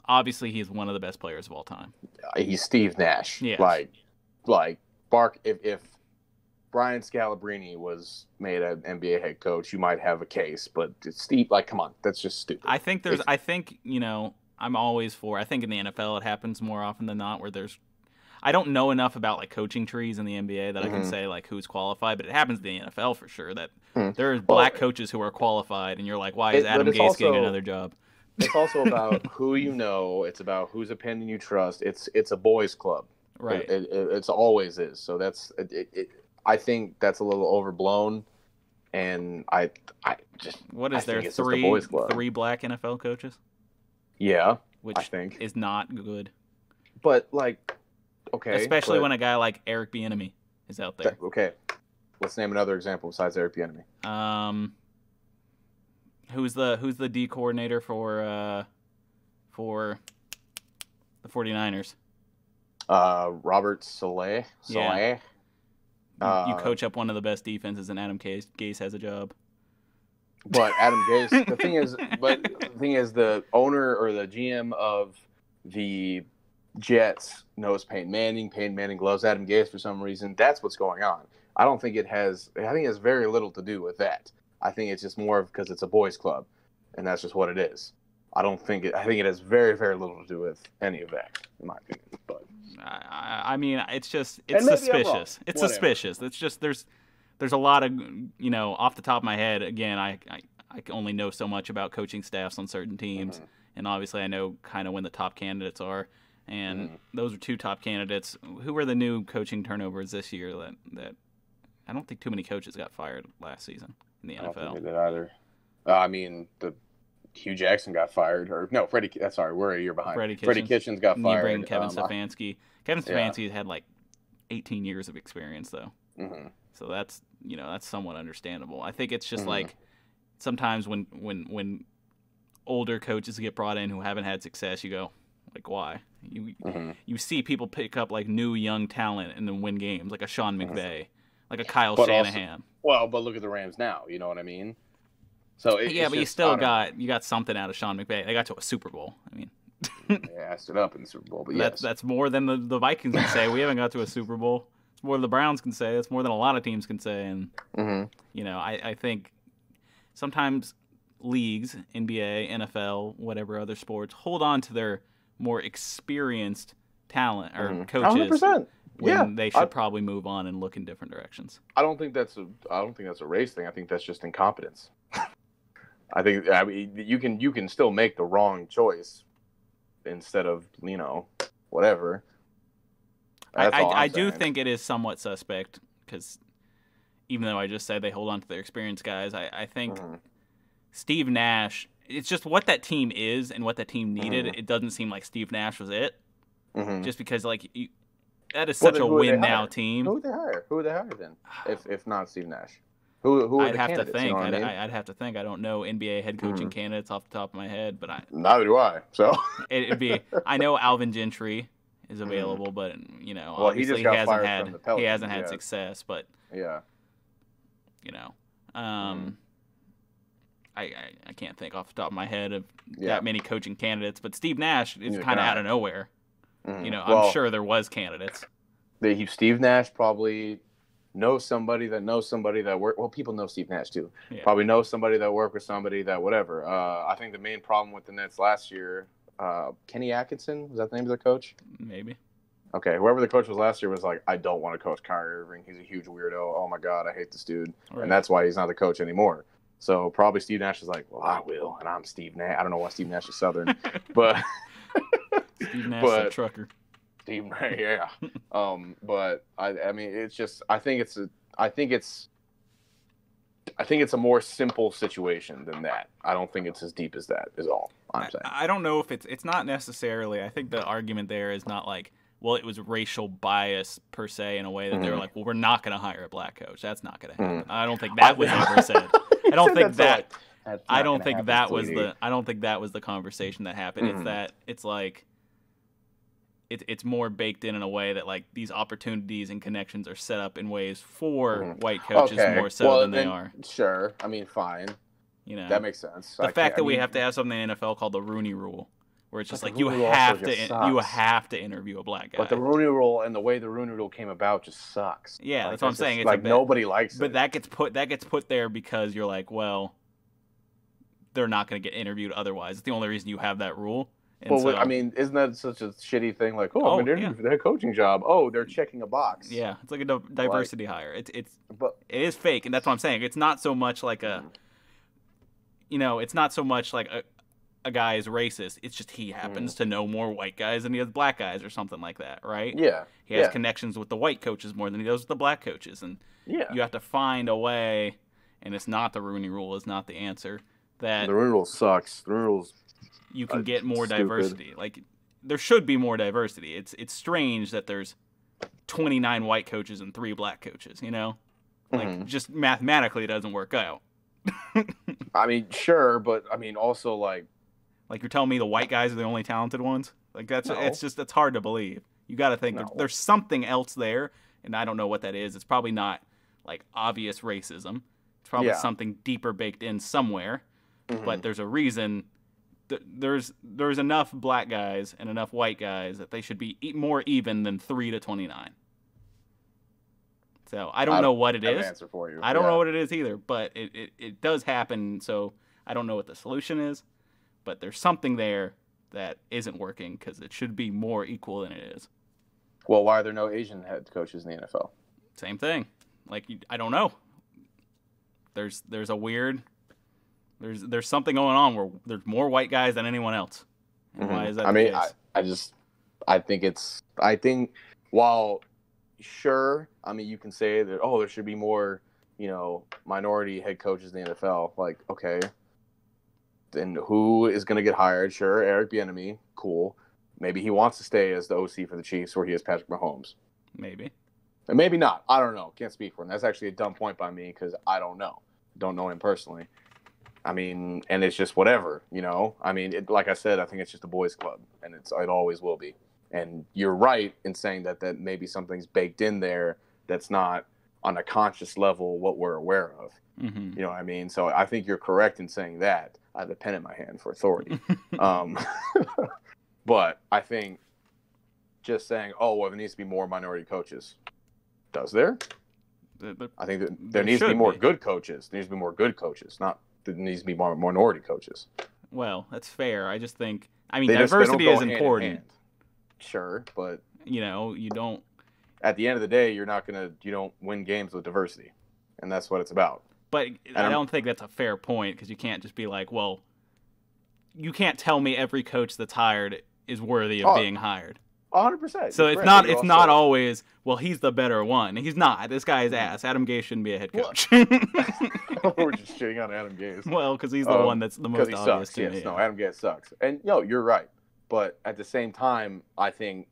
Obviously, he's one of the best players of all time. He's Steve Nash. Yes. Like Bark. If Brian Scalabrine was made an NBA head coach, you might have a case. But Steve, like, come on, that's just stupid. I think I'm always for. I think in the NFL it happens more often than not where there's. I don't know enough about like coaching trees in the NBA that I can say like who's qualified, but it happens in the NFL for sure that there's black coaches who are qualified, and you're like, why is Adam Gase getting another job? It's also about who you know. It's about whose opinion you trust. It's a boys' club, right? It's always is. So that's I think that's a little overblown, and I just what is there it's three boys' club. three black NFL coaches? Yeah, which I think is not good. But like, okay, especially when a guy like Eric Bieniemy is out there. Okay, let's name another example besides Eric Bieniemy. Who's the D coordinator for the 49ers? Robert Saleh. Yeah. You coach up one of the best defenses, and Adam Gase has a job. But Adam Gase, the thing is, the owner or the GM of the Jets knows Peyton Manning. Peyton Manning loves Adam Gase for some reason. That's what's going on. I think it has very little to do with that. I think it's just more because it's a boys' club, and that's just what it is. I think it has very, very little to do with any of that, in my opinion. But I mean, it's suspicious. It's suspicious. It's just there's a lot of off the top of my head. Again, I only know so much about coaching staffs on certain teams, and obviously I know kind of when the top candidates are. And those are two top candidates. Who were the new coaching turnovers this year that I don't think too many coaches got fired last season in the NFL. I don't think they did either. I mean, Hugh Jackson got fired, or no, Freddie. Sorry, we're a year behind. Freddie Kitchens got fired. You bring Kevin Stefanski. Kevin Stefanski had like 18 years of experience though, so that's somewhat understandable. I think it's just like sometimes when older coaches get brought in who haven't had success, you go like, why? You see people pick up like new young talent and then win games, like a Sean McVay, like a Kyle Shanahan. But look at the Rams now. You know what I mean? So but you still got something out of Sean McVay. They got to a Super Bowl. I mean, they asked it up in the Super Bowl, but that's more than the Vikings can say. We haven't got to a Super Bowl. It's more than the Browns can say. It's more than a lot of teams can say. And I think sometimes leagues, NBA, NFL, whatever other sports, hold on to their more experienced talent or coaches 100%. when they should probably move on and look in different directions. I don't think that's a race thing. I think that's just incompetence. I mean, you can still make the wrong choice instead of whatever. I do think it is somewhat suspect because even though I just said they hold on to their experienced guys, I think Steve Nash. It's just what that team is and what that team needed. It doesn't seem like Steve Nash was it. Just because that is such a win now team. Who would they hire? Who would they hire then? If not Steve Nash, who are I'd the have to candidates? think. You know what I mean? I'd have to think. I don't know NBA head coaching candidates off the top of my head, but neither do I. So it'd be. I know Alvin Gentry is available, but well, obviously he hasn't had success. But yeah, I can't think off the top of my head of that many coaching candidates. But Steve Nash is kind of out of nowhere. I'm sure there was candidates. Steve Nash probably knows somebody that work. Well, people know Steve Nash too. Yeah. Probably knows somebody that worked with somebody that whatever. I think the main problem with the Nets last year, Kenny Atkinson, was that the name of the coach? Maybe. Okay, whoever the coach was last year was like, I don't want to coach Kyrie Irving. He's a huge weirdo. Oh my God, I hate this dude. Right. And that's why he's not the coach anymore. So probably Steve Nash is like, well, I will, and I'm Steve Nash. I don't know why Steve Nash is Southern, but Steve Nash is a trucker. Steve Nash, yeah. But I mean, it's just I think it's a more simple situation than that. I don't think it's as deep as that. Is all I'm saying. I don't know if it's not necessarily. I think the argument there is not like, well, it was racial bias per se in a way that they were like, well, we're not going to hire a black coach. That's not going to happen. I don't think that was ever said. I don't think that. I don't think that was the conversation that happened. It's that it's like it's more baked in a way that like these opportunities and connections are set up in ways for white coaches more so than they are. Sure, I mean, fine. That makes sense. The fact that we have to have something in the NFL called the Rooney Rule, where it's just like you have to interview a black guy. But the Rooney Rule and the way the Rooney Rule came about just sucks. Yeah, that's what I'm saying. It's like nobody likes it. But that gets put there because you're like, well, they're not going to get interviewed otherwise. It's the only reason you have that rule. And I mean, isn't that such a shitty thing? Like, I'm going to interview for the head coaching job. Oh, they're checking a box. Yeah, it's like a diversity hire. It is fake, and that's what I'm saying. It's not so much like it's not so much like a guy is racist. It's just he happens to know more white guys than he does black guys or something like that, right? Yeah. He has connections with the white coaches more than he does with the black coaches, and you have to find a way. And it's not the Rooney Rule is not the answer. That the Rooney Rule sucks. The Rooney Rule's you can get more diversity. Like there should be more diversity. It's strange that there's 29 white coaches and 3 black coaches. Like just mathematically it doesn't work out. I mean, sure, but I mean also like you're telling me the white guys are the only talented ones? Like that's hard to believe. You got to think there's something else there, and I don't know what that is. It's probably not like obvious racism. It's probably something deeper baked in somewhere. But there's a reason. There's enough black guys and enough white guys that they should be more even than 3 to 29. So I don't know what it is. Answer for you. I don't know what it is either, but it does happen. So I don't know what the solution is, but there's something there that isn't working because it should be more equal than it is. Well, why are there no Asian head coaches in the NFL? Same thing. Like I don't know. There's a weird. There's something going on where there's more white guys than anyone else. Why is that? I think while sure, I mean you can say that there should be more, minority head coaches in the NFL. Like, okay, then who is going to get hired? Sure, Eric Bieniemy, cool. Maybe he wants to stay as the OC for the Chiefs where he is Patrick Mahomes. Maybe. And maybe not. I don't know. Can't speak for him. That's actually a dumb point by me because I don't know. Don't know him personally. I mean, and it's just whatever, I mean, like I said, I think it's just a boys' club, and it always will be. And you're right in saying that maybe something's baked in there that's not on a conscious level what we're aware of. You know what I mean? So I think you're correct in saying that. I have a pen in my hand for authority. But I think just saying, there needs to be more minority coaches. Does there? I think that there needs to be more good coaches. There needs to be more good coaches, not there needs to be more minority coaches. Well, that's fair. I just think, diversity is important. Hand. Sure, but you don't. At the end of the day, you don't win games with diversity, and that's what it's about. But I don't think that's a fair point because you can't just be like, well, you can't tell me every coach that's hired is worthy of being hired. 100%. So it's not always, well, he's the better one. He's not. This guy's ass. Adam Gase shouldn't be a head coach. We're just shitting on Adam Gase. Well, because he's the one that's the most obvious to me. No, Adam Gase sucks. And, you're right. But at the same time, I think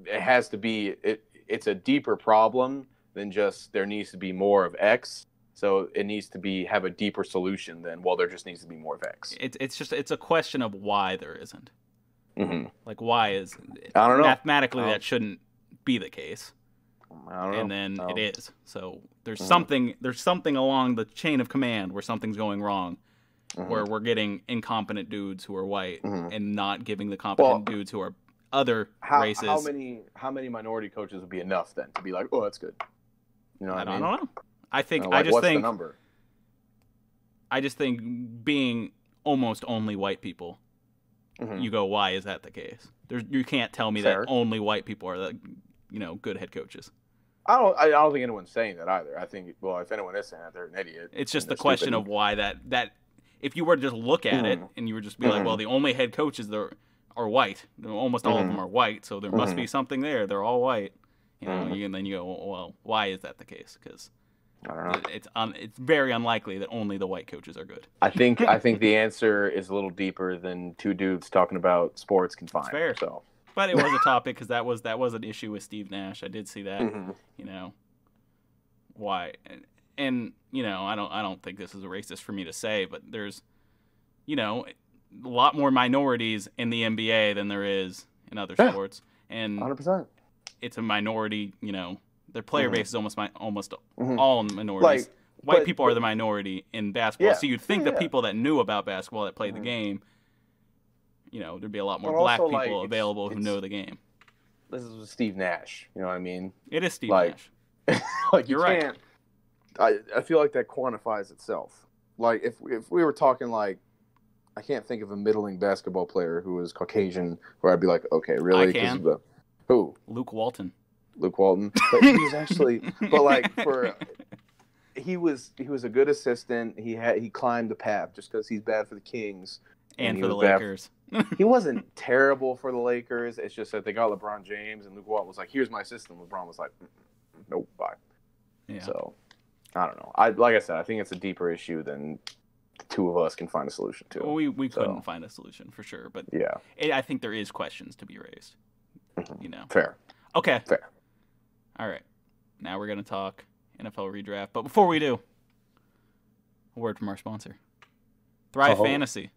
it has to be it's a deeper problem than just there needs to be more of X. So it needs to have a deeper solution than, well, there just needs to be more of X. It's a question of why there isn't. Mm-hmm. Like, why is I don't know. Mathematically that shouldn't be the case. I don't know. And then it is. So there's something along the chain of command where something's going wrong, where we're getting incompetent dudes who are white and not giving the competent dudes who are other races. How many minority coaches would be enough then to be like, oh, that's good? You know what I mean? I don't know. I think what's the number? I just think being almost only white people, you go, why is that the case? You can't tell me that only white people are the good head coaches. I don't think anyone's saying that either. I think, well, if anyone is saying that, they're an idiot. It's just the question of why that if you were to just look at it and you were just be like, well, the only head coaches there are white. Almost all of them are white, so there must be something there. They're all white. And then you go, well, why is that the case? Because I don't know. It's very unlikely that only the white coaches are good. I think the answer is a little deeper than two dudes talking about sports can find. Fair. So. But it was a topic because that was an issue with Steve Nash. I did see that. Why? And I don't think this is racist for me to say, but there's a lot more minorities in the NBA than there is in other sports, and 100%. It's a minority. Their player base is almost all minorities. White people are the minority in basketball, so you'd think the people that knew about basketball that played the game. There'd be a lot more black people available who know the game. This is Steve Nash. You know what I mean? It is Steve Nash. You're right. I feel like that quantifies itself. Like if we were talking like, I can't think of a middling basketball player who is Caucasian where I'd be like, okay, really? I can. Who? Luke Walton. But he was actually, he was a good assistant. He climbed the path just because he's bad for the Kings and for the Lakers. He wasn't terrible for the Lakers. It's just that they got LeBron James and Luke Walton was like, here's my system. LeBron was like, nope, bye. Yeah. So I don't know. Like I said, I think it's a deeper issue than the two of us can find a solution to. Well, we couldn't find a solution for sure, but yeah, I think there is questions to be raised. Fair. Okay. Fair. All right. Now we're gonna talk NFL redraft, but before we do, a word from our sponsor, Thrive Fantasy.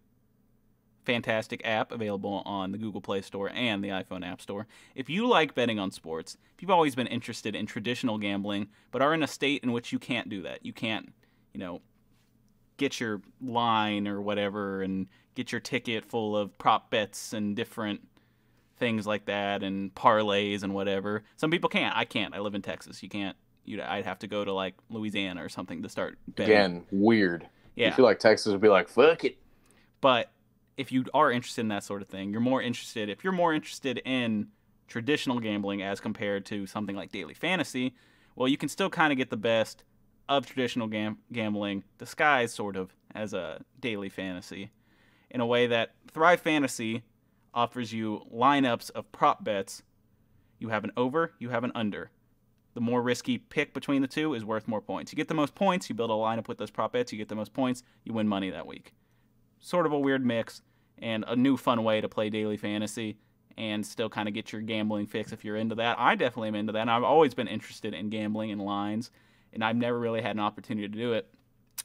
Fantastic app available on the Google Play Store and the iPhone App Store. If you like betting on sports, if you've always been interested in traditional gambling, but are in a state in which you can't do that, you can't, get your line or whatever and get your ticket full of prop bets and different things like that and parlays and whatever. Some people can't. I can't. I live in Texas. You can't. I'd have to go to like Louisiana or something to start betting. Again, weird. Yeah. I feel like Texas would be like, fuck it. But if you are interested in that sort of thing, if you're more interested in traditional gambling as compared to something like daily fantasy, well, you can still kind of get the best of traditional gambling disguised sort of as a daily fantasy in a way that Thrive Fantasy offers you lineups of prop bets. You have an over, you have an under. The more risky pick between the two is worth more points. You get the most points, you build a lineup with those prop bets, you get the most points, you win money that week. Sort of a weird mix and a new fun way to play daily fantasy and still kind of get your gambling fix if you're into that. I definitely am into that, and I've always been interested in gambling and lines, and I've never really had an opportunity to do it.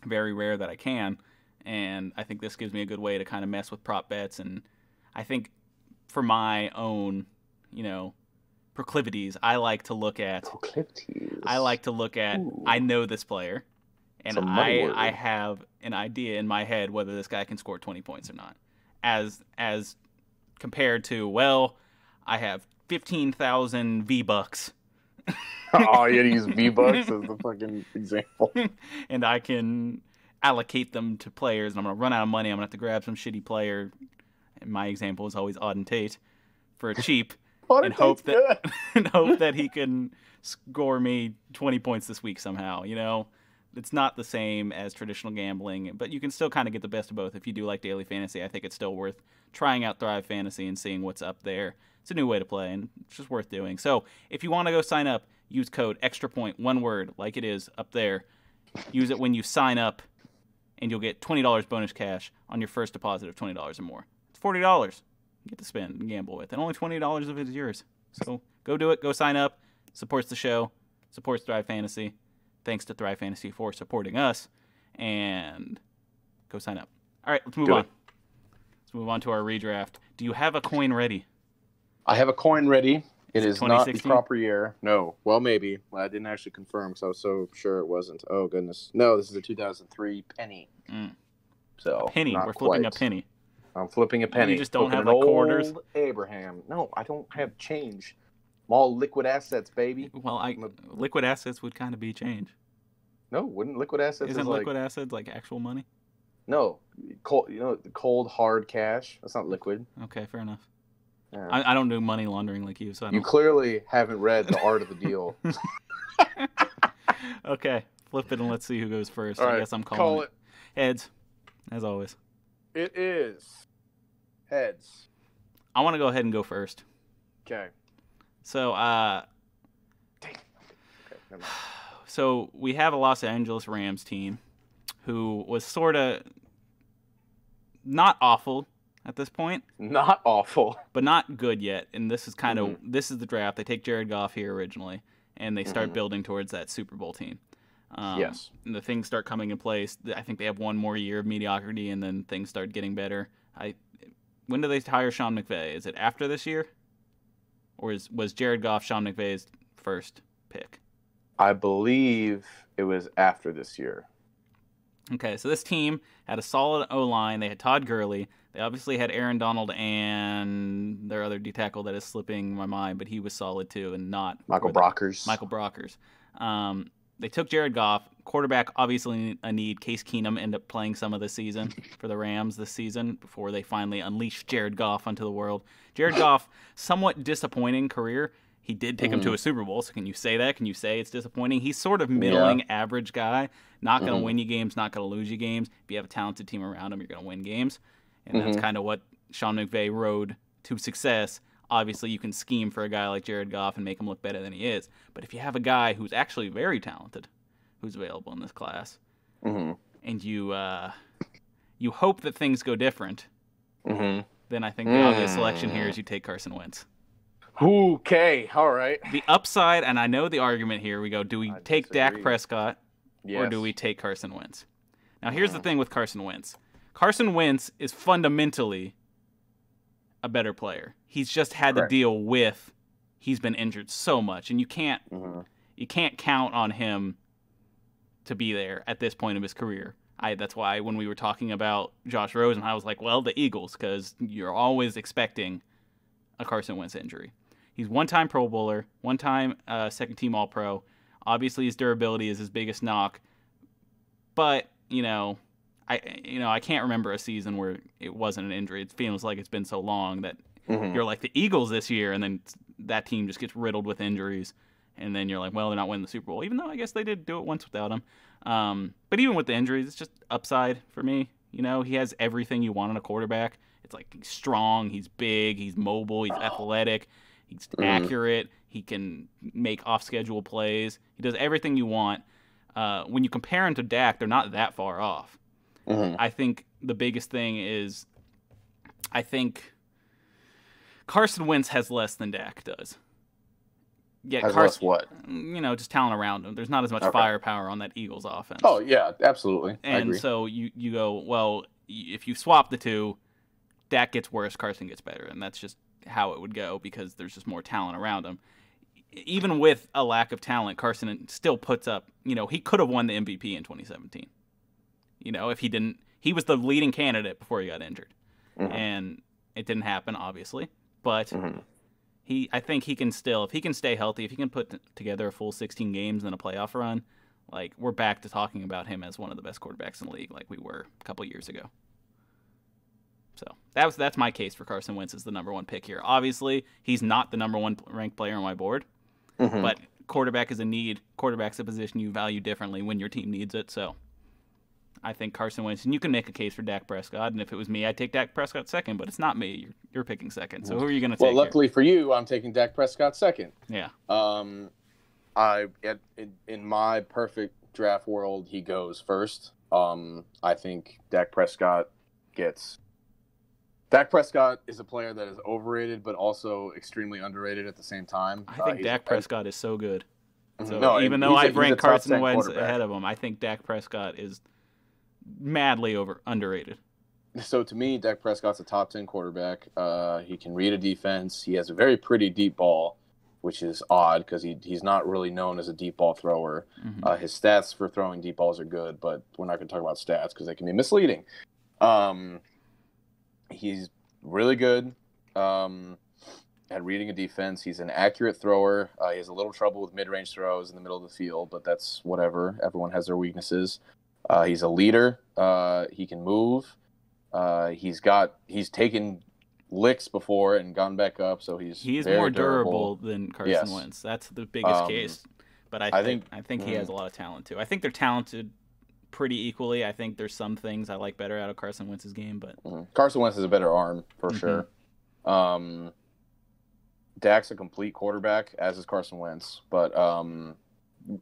Very rare that I can, and I think this gives me a good way to kind of mess with prop bets, and I think for my own, proclivities, I like to look at... Ooh. I know this player, and I have an idea in my head whether this guy can score 20 points or not. As compared to, well, I have 15,000 V-Bucks. Oh, you had to use V-Bucks as the fucking example. And I can allocate them to players, and I'm going to run out of money. I'm going to have to grab some shitty player. And my example is always Auden Tate for cheap. and hope that he can score me 20 points this week somehow, It's not the same as traditional gambling, but you can still kind of get the best of both. If you do like daily fantasy, I think it's still worth trying out Thrive Fantasy and seeing what's up there. It's a new way to play, and it's just worth doing. So if you want to go sign up, use code XTRAPOINT, one word, like it is up there. Use it when you sign up, and you'll get $20 bonus cash on your first deposit of $20 or more. It's $40 you get to spend and gamble with, and only $20 of it is yours. So go do it. Go sign up. Supports the show. Supports Thrive Fantasy. Thanks to Thrive Fantasy for supporting us. And go sign up. All right, let's move on. Let's move on to our redraft. Do you have a coin ready? I have a coin ready. It is not the 2016? proper year. No. Well, maybe. Well, I didn't actually confirm because I was so sure it wasn't. Oh, goodness. No, this is the 2003 penny. So Penny. not We're flipping quite. a penny. I'm flipping a penny. You just don't Flipping have, an like, quarters? old Abraham. No, I don't have change. I'm all liquid assets, baby. Well, liquid assets would kind of be change. No, wouldn't liquid assets Isn't is like... liquid assets like actual money? No. Cold, cold, hard cash. That's not liquid. Okay, fair enough. Yeah. I don't do money laundering like you, so I don't. You clearly haven't read The Art of the Deal. Okay, flip it and let's see who goes first. All I right, guess I'm calling call it. Heads, as always. It is heads. I want to go ahead and go first. Okay. So, Dang. Okay, never mind. so we have a Los Angeles Rams team who was sort of not awful at this point, Not awful. but not good yet. And this is kind of this is the draft. They take Jared Goff here originally, and they start building towards that Super Bowl team. Yes. And the things start coming in place. I think they have one more year of mediocrity, and then things start getting better. When do they hire Sean McVay? Is it after this year, or was Jared Goff Sean McVay's first pick? I believe it was after this year. Okay, so this team had a solid O-line. They had Todd Gurley. They obviously had Aaron Donald and their other D-tackle that is slipping my mind, but he was solid too, and not Michael Brockers. Michael Brockers. They took Jared Goff. Quarterback, obviously a need. Case Keenum ended up playing some of the season for the Rams this season before they finally unleashed Jared Goff onto the world. Jared Goff, somewhat disappointing career. He did take him to a Super Bowl, so can you say that? Can you say it's disappointing? He's sort of middling, average guy. Not going to win you games, not going to lose you games. If you have a talented team around him, you're going to win games. And that's kind of what Sean McVay rode to success. Obviously, you can scheme for a guy like Jared Goff and make him look better than he is. But if you have a guy who's actually very talented, who's available in this class, and you hope that things go different, then I think the obvious selection here is you take Carson Wentz. Okay, all right. The upside, and I know the argument here, we go, do we take Dak Prescott or do we take Carson Wentz? Now, here's the thing with Carson Wentz. Carson Wentz is fundamentally a better player. He's just had to deal with he's been injured so much, and you can't count on him to be there at this point of his career. That's why when we were talking about Josh Rosen, I was like, well, the Eagles, because you're always expecting a Carson Wentz injury. He's one-time Pro Bowler, one-time second-team All-Pro. Obviously, his durability is his biggest knock, but I can't remember a season where it wasn't an injury. It feels like it's been so long that you're like the Eagles this year, and then that team just gets riddled with injuries, and then you're like, well, they're not winning the Super Bowl, even though I guess they did do it once without him. But even with the injuries, it's just upside for me. He has everything you want in a quarterback. It's like he's strong, he's big, he's mobile, he's athletic, he's accurate, he can make off-schedule plays. He does everything you want. When you compare him to Dak, they're not that far off. I think the biggest thing is I think Carson Wentz has less than Dak does. Yeah, Has less what? Just talent around him. There's not as much firepower on that Eagles offense. Oh, yeah, absolutely. I And agree. so you go, well, if you swap the two, Dak gets worse, Carson gets better, and that's just how it would go because there's just more talent around him. Even with a lack of talent, Carson still puts up, he could have won the MVP in 2017. If he didn't, he was the leading candidate before he got injured. And it didn't happen, obviously. But I think he can still, if he can stay healthy, if he can put together a full 16 games and a playoff run, like we're back to talking about him as one of the best quarterbacks in the league like we were a couple years ago. So that's my case for Carson Wentz as the number one pick here. Obviously, he's not the number one ranked player on my board, but quarterback is a need. Quarterback's a position you value differently when your team needs it. So I think Carson Wentz, and you can make a case for Dak Prescott, and if it was me, I'd take Dak Prescott second, but it's not me. You're picking second. So who are you going to take? Well, luckily for you, I'm taking Dak Prescott second. Yeah. In my perfect draft world, he goes first. I think Dak Prescott gets Dak Prescott is a player that is overrated, but also extremely underrated at the same time. I think Dak Prescott is so good. So No, even and though he's I've ranked top Carson 10 Wentz quarterback. ahead of him, I think Dak Prescott is madly underrated. So to me, Dak Prescott's a top 10 quarterback. He can read a defense. He has a very pretty deep ball, which is odd because he's not really known as a deep ball thrower. Mm-hmm. His stats for throwing deep balls are good, but we're not going to talk about stats because they can be misleading. He's really good at reading a defense. He's an accurate thrower. He has a little trouble with mid-range throws in the middle of the field, but that's whatever. Everyone has their weaknesses. He's a leader. He can move. He's taken licks before and gone back up, so he's very more durable than Carson Yes. Wentz. That's the biggest case. But I think he has a lot of talent too. I think they're talented pretty equally. I think there's some things I like better out of Carson Wentz's game, but Carson Wentz has a better arm for sure. Dak's a complete quarterback, as is Carson Wentz. But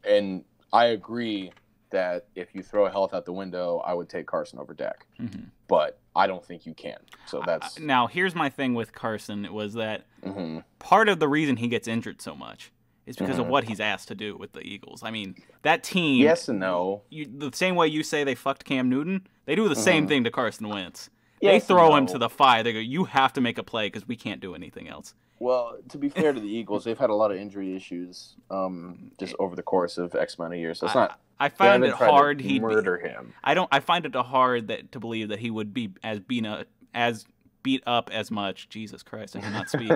and I agree that if you throw health out the window, I would take Carson over Dak. Mm-hmm. But I don't think you can. So that's now here's my thing with Carson was that part of the reason he gets injured so much is because of what he's asked to do with the Eagles. I mean, that team. Yes and no. The same way you say they fucked Cam Newton, they do the same thing to Carson Wentz. Yes they throw and him no. to the fire. They go, "You have to make a play because we can't do anything else." Well, to be fair to the Eagles, they've had a lot of injury issues just over the course of X amount of years. So it's not. I find it hard he'd murder him. I find it hard to believe that he would be as beat up as much. Jesus Christ, I cannot speak.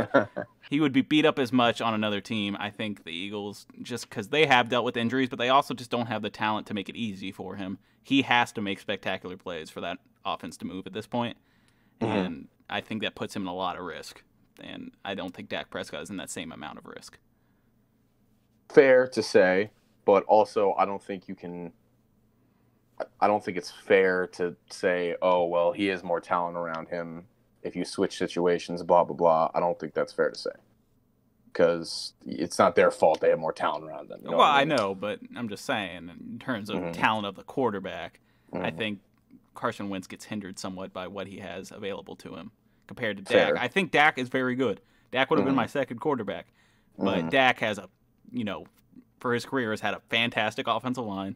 He would be beat up as much on another team. I think the Eagles, just because they have dealt with injuries, but they also just don't have the talent to make it easy for him. He has to make spectacular plays for that offense to move at this point, and I think that puts him in a lot of risk. And I don't think Dak Prescott is in that same amount of risk. Fair to say, but also I don't think it's fair to say, oh, well, he has more talent around him if you switch situations, blah, blah, blah. I don't think that's fair to say because it's not their fault they have more talent around them. You know well, I I mean? know, but I'm just saying in terms of talent of the quarterback, I think Carson Wentz gets hindered somewhat by what he has available to him compared to Dak. Fair. I think Dak is very good. Dak would have been my second quarterback, but Dak has for his career has had a fantastic offensive line,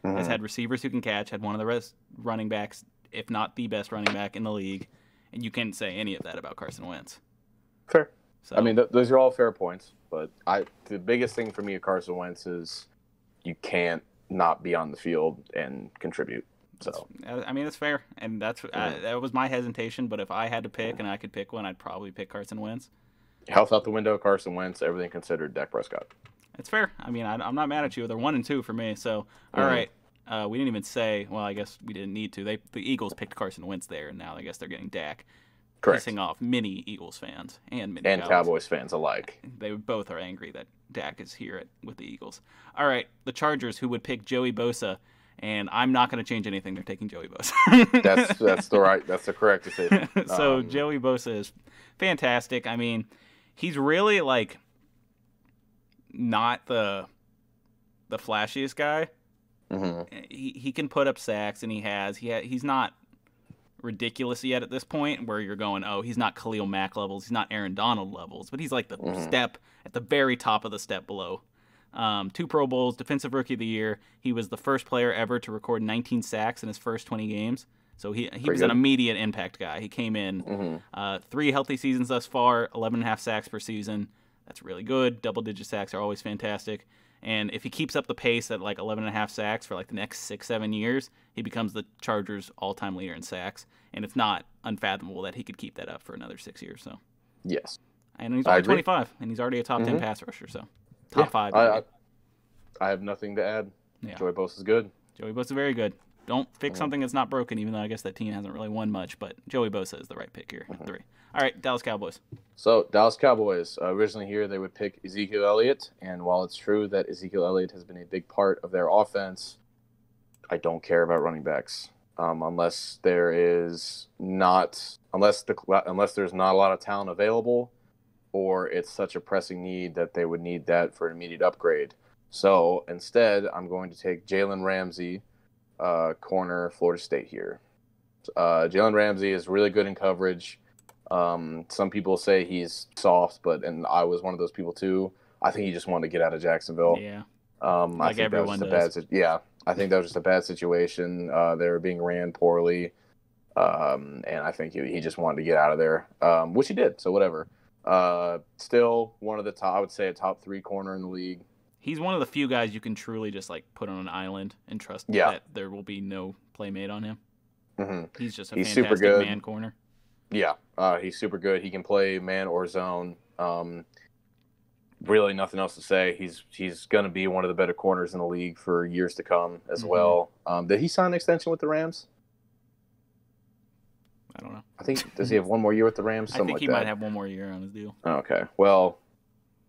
has had receivers who can catch, had one of the best running backs, if not the best running back in the league, and you can't say any of that about Carson Wentz. Fair. So, I mean, those are all fair points, but the biggest thing for me at Carson Wentz is you can't not be on the field and contribute. So I mean, it's fair, and that was my hesitation. But if I had to pick, and I could pick one, I'd probably pick Carson Wentz. Health out the window, Carson Wentz, everything considered, Dak Prescott. It's fair. I mean, I'm not mad at you. They're 1 and 2 for me. So all right, we didn't even say. Well, I guess we didn't need to. The Eagles picked Carson Wentz there, and now I guess they're getting Dak. Correct. Pissing off many Eagles fans and Cowboys fans alike. They both are angry that Dak is here with the Eagles. All right, the Chargers, who would pick Joey Bosa. And I'm not going to change anything. They're taking Joey Bosa. That's the correct decision. So Joey Bosa is fantastic. I mean, he's really like not the flashiest guy. He can put up sacks, and he's not ridiculous yet at this point where you're going, oh, he's not Khalil Mack levels, he's not Aaron Donald levels, but he's like the step at the very top of the step below. 2 Pro Bowls, Defensive Rookie of the Year. He was the first player ever to record 19 sacks in his first 20 games. So he was an immediate impact guy. He came in 3 healthy seasons thus far, 11.5 sacks per season. That's really good. Double-digit sacks are always fantastic. And if he keeps up the pace at like 11.5 sacks for like the next 6-7 years, he becomes the Chargers' all-time leader in sacks. And it's not unfathomable that he could keep that up for another 6 years. So yes. And he's only 25, and he's already a top 10 pass rusher. So top 5. I have nothing to add. Yeah. Joey Bosa's good. Joey Bosa very good. Don't fix something that's not broken, even though I guess that team hasn't really won much. But Joey Bosa is the right pick here at 3. All right, Dallas Cowboys. So Dallas Cowboys, originally here they would pick Ezekiel Elliott. And while it's true that Ezekiel Elliott has been a big part of their offense, I don't care about running backs. Unless there's not a lot of talent available, or it's such a pressing need that they would need that for an immediate upgrade. So instead, I'm going to take Jalen Ramsey, corner, Florida State here. Jalen Ramsey is really good in coverage. Some people say he's soft, and I was one of those people too. I think he just wanted to get out of Jacksonville. Yeah. I think that was just a bad. I think that was just a bad situation. They were being ran poorly, and I think he just wanted to get out of there, which he did. So whatever. Still one of the top. I would say a top 3 corner in the league. He's one of the few guys you can truly just like put on an island and trust that there will be no play made on him. Mm-hmm. He's just he's fantastic super good. Man corner. Yeah, he's super good. He can play man or zone. Really nothing else to say. He's going to be one of the better corners in the league for years to come as well. Did he sign an extension with the Rams? I don't know. I think, does he have one more year with the Rams? I think he might have one more year on his deal. Okay. Well,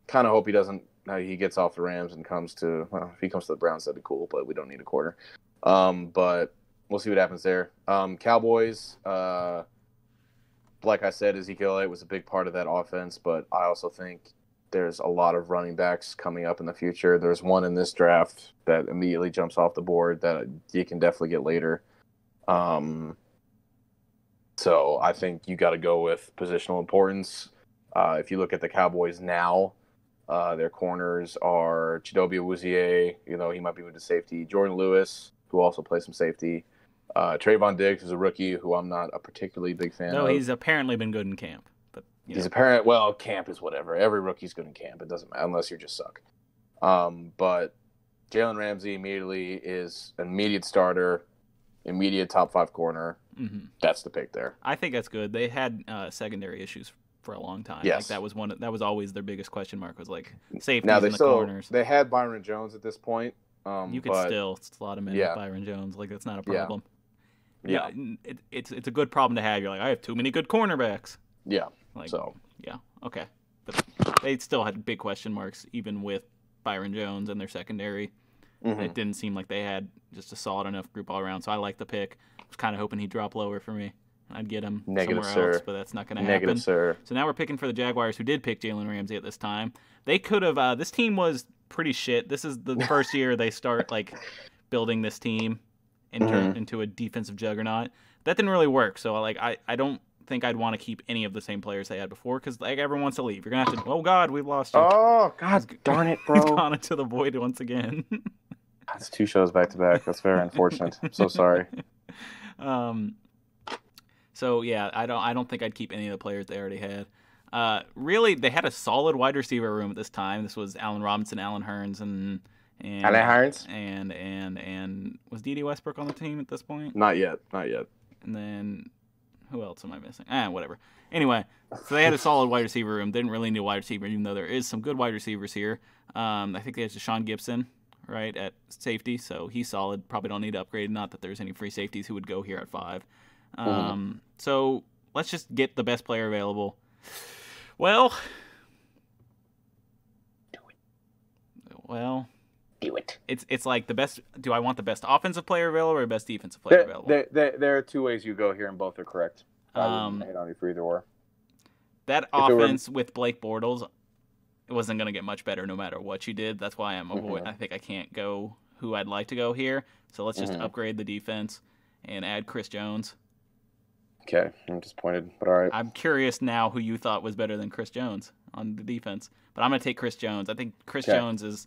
kind of hope he doesn't. He gets off the Rams and comes to. Well, if he comes to the Browns, that'd be cool. But we don't need a corner. But we'll see what happens there. Cowboys. Like I said, Ezekiel Elliott was a big part of that offense, but I also think there's a lot of running backs coming up in the future. There's one in this draft that immediately jumps off the board that you can definitely get later. So I think you got to go with positional importance. If you look at the Cowboys now, their corners are Chidobe Awuzie, he might be moved to safety. Jordan Lewis, who also plays some safety. Trayvon Diggs is a rookie who I'm not a particularly big fan of. No, he's apparently been good in camp. But camp is whatever. Every rookie's good in camp. It doesn't matter unless you just suck. But Jalen Ramsey immediately is an immediate starter, immediate top 5 corner. Mm-hmm. That's the pick there. I think that's good. They had secondary issues for a long time. Yes. Like that was always their biggest question mark, was like safeties now in the corners. They had Byron Jones at this point. You could still slot him in with Byron Jones. Like, that's not a problem. Yeah. It's a good problem to have. You're like, I have too many good cornerbacks. Yeah. Yeah. Okay. But they still had big question marks, even with Byron Jones and their secondary. Mm-hmm. It didn't seem like they had just a solid enough group all around. So I like the pick. I was kind of hoping he'd drop lower for me. I'd get him somewhere else, but that's not going to happen. Negative, sir. So now we're picking for the Jaguars, who did pick Jalen Ramsey at this time. They could have. This team was pretty shit. This is the first year they start building this team into a defensive juggernaut. That didn't really work. So I don't think I'd want to keep any of the same players they had before, because everyone wants to leave. You're gonna have to. Oh God, we've lost you. Oh God, darn it, bro! He's gone into the void once again. That's 2 shows back to back. That's very unfortunate. I'm so sorry. So yeah, I don't think I'd keep any of the players they already had. Really, they had a solid wide receiver room at this time. This was Allen Robinson, Allen Hurns, and Allen Hurns, and was D.D. Westbrook on the team at this point? Not yet. And then who else am I missing? Whatever. Anyway, so they had a solid wide receiver room. Didn't really need a wide receiver, even though there is some good wide receivers here. I think they had Deshaun Gibson, right, at safety, so he's solid. Probably don't need to upgrade. Not that there's any free safeties who would go here at 5. So let's just get the best player available. Well, do it. It's like the best. Do I want the best offensive player available or best defensive player available? There are 2 ways you go here, and both are correct. I wouldn't hate on you for either or. That offense with Blake Bortles, it wasn't going to get much better no matter what you did. That's why I think I can't go who I'd like to go here. So let's just upgrade the defense and add Chris Jones. Okay, I'm disappointed, but all right. I'm curious now who you thought was better than Chris Jones on the defense, but I'm going to take Chris Jones. I think Chris Jones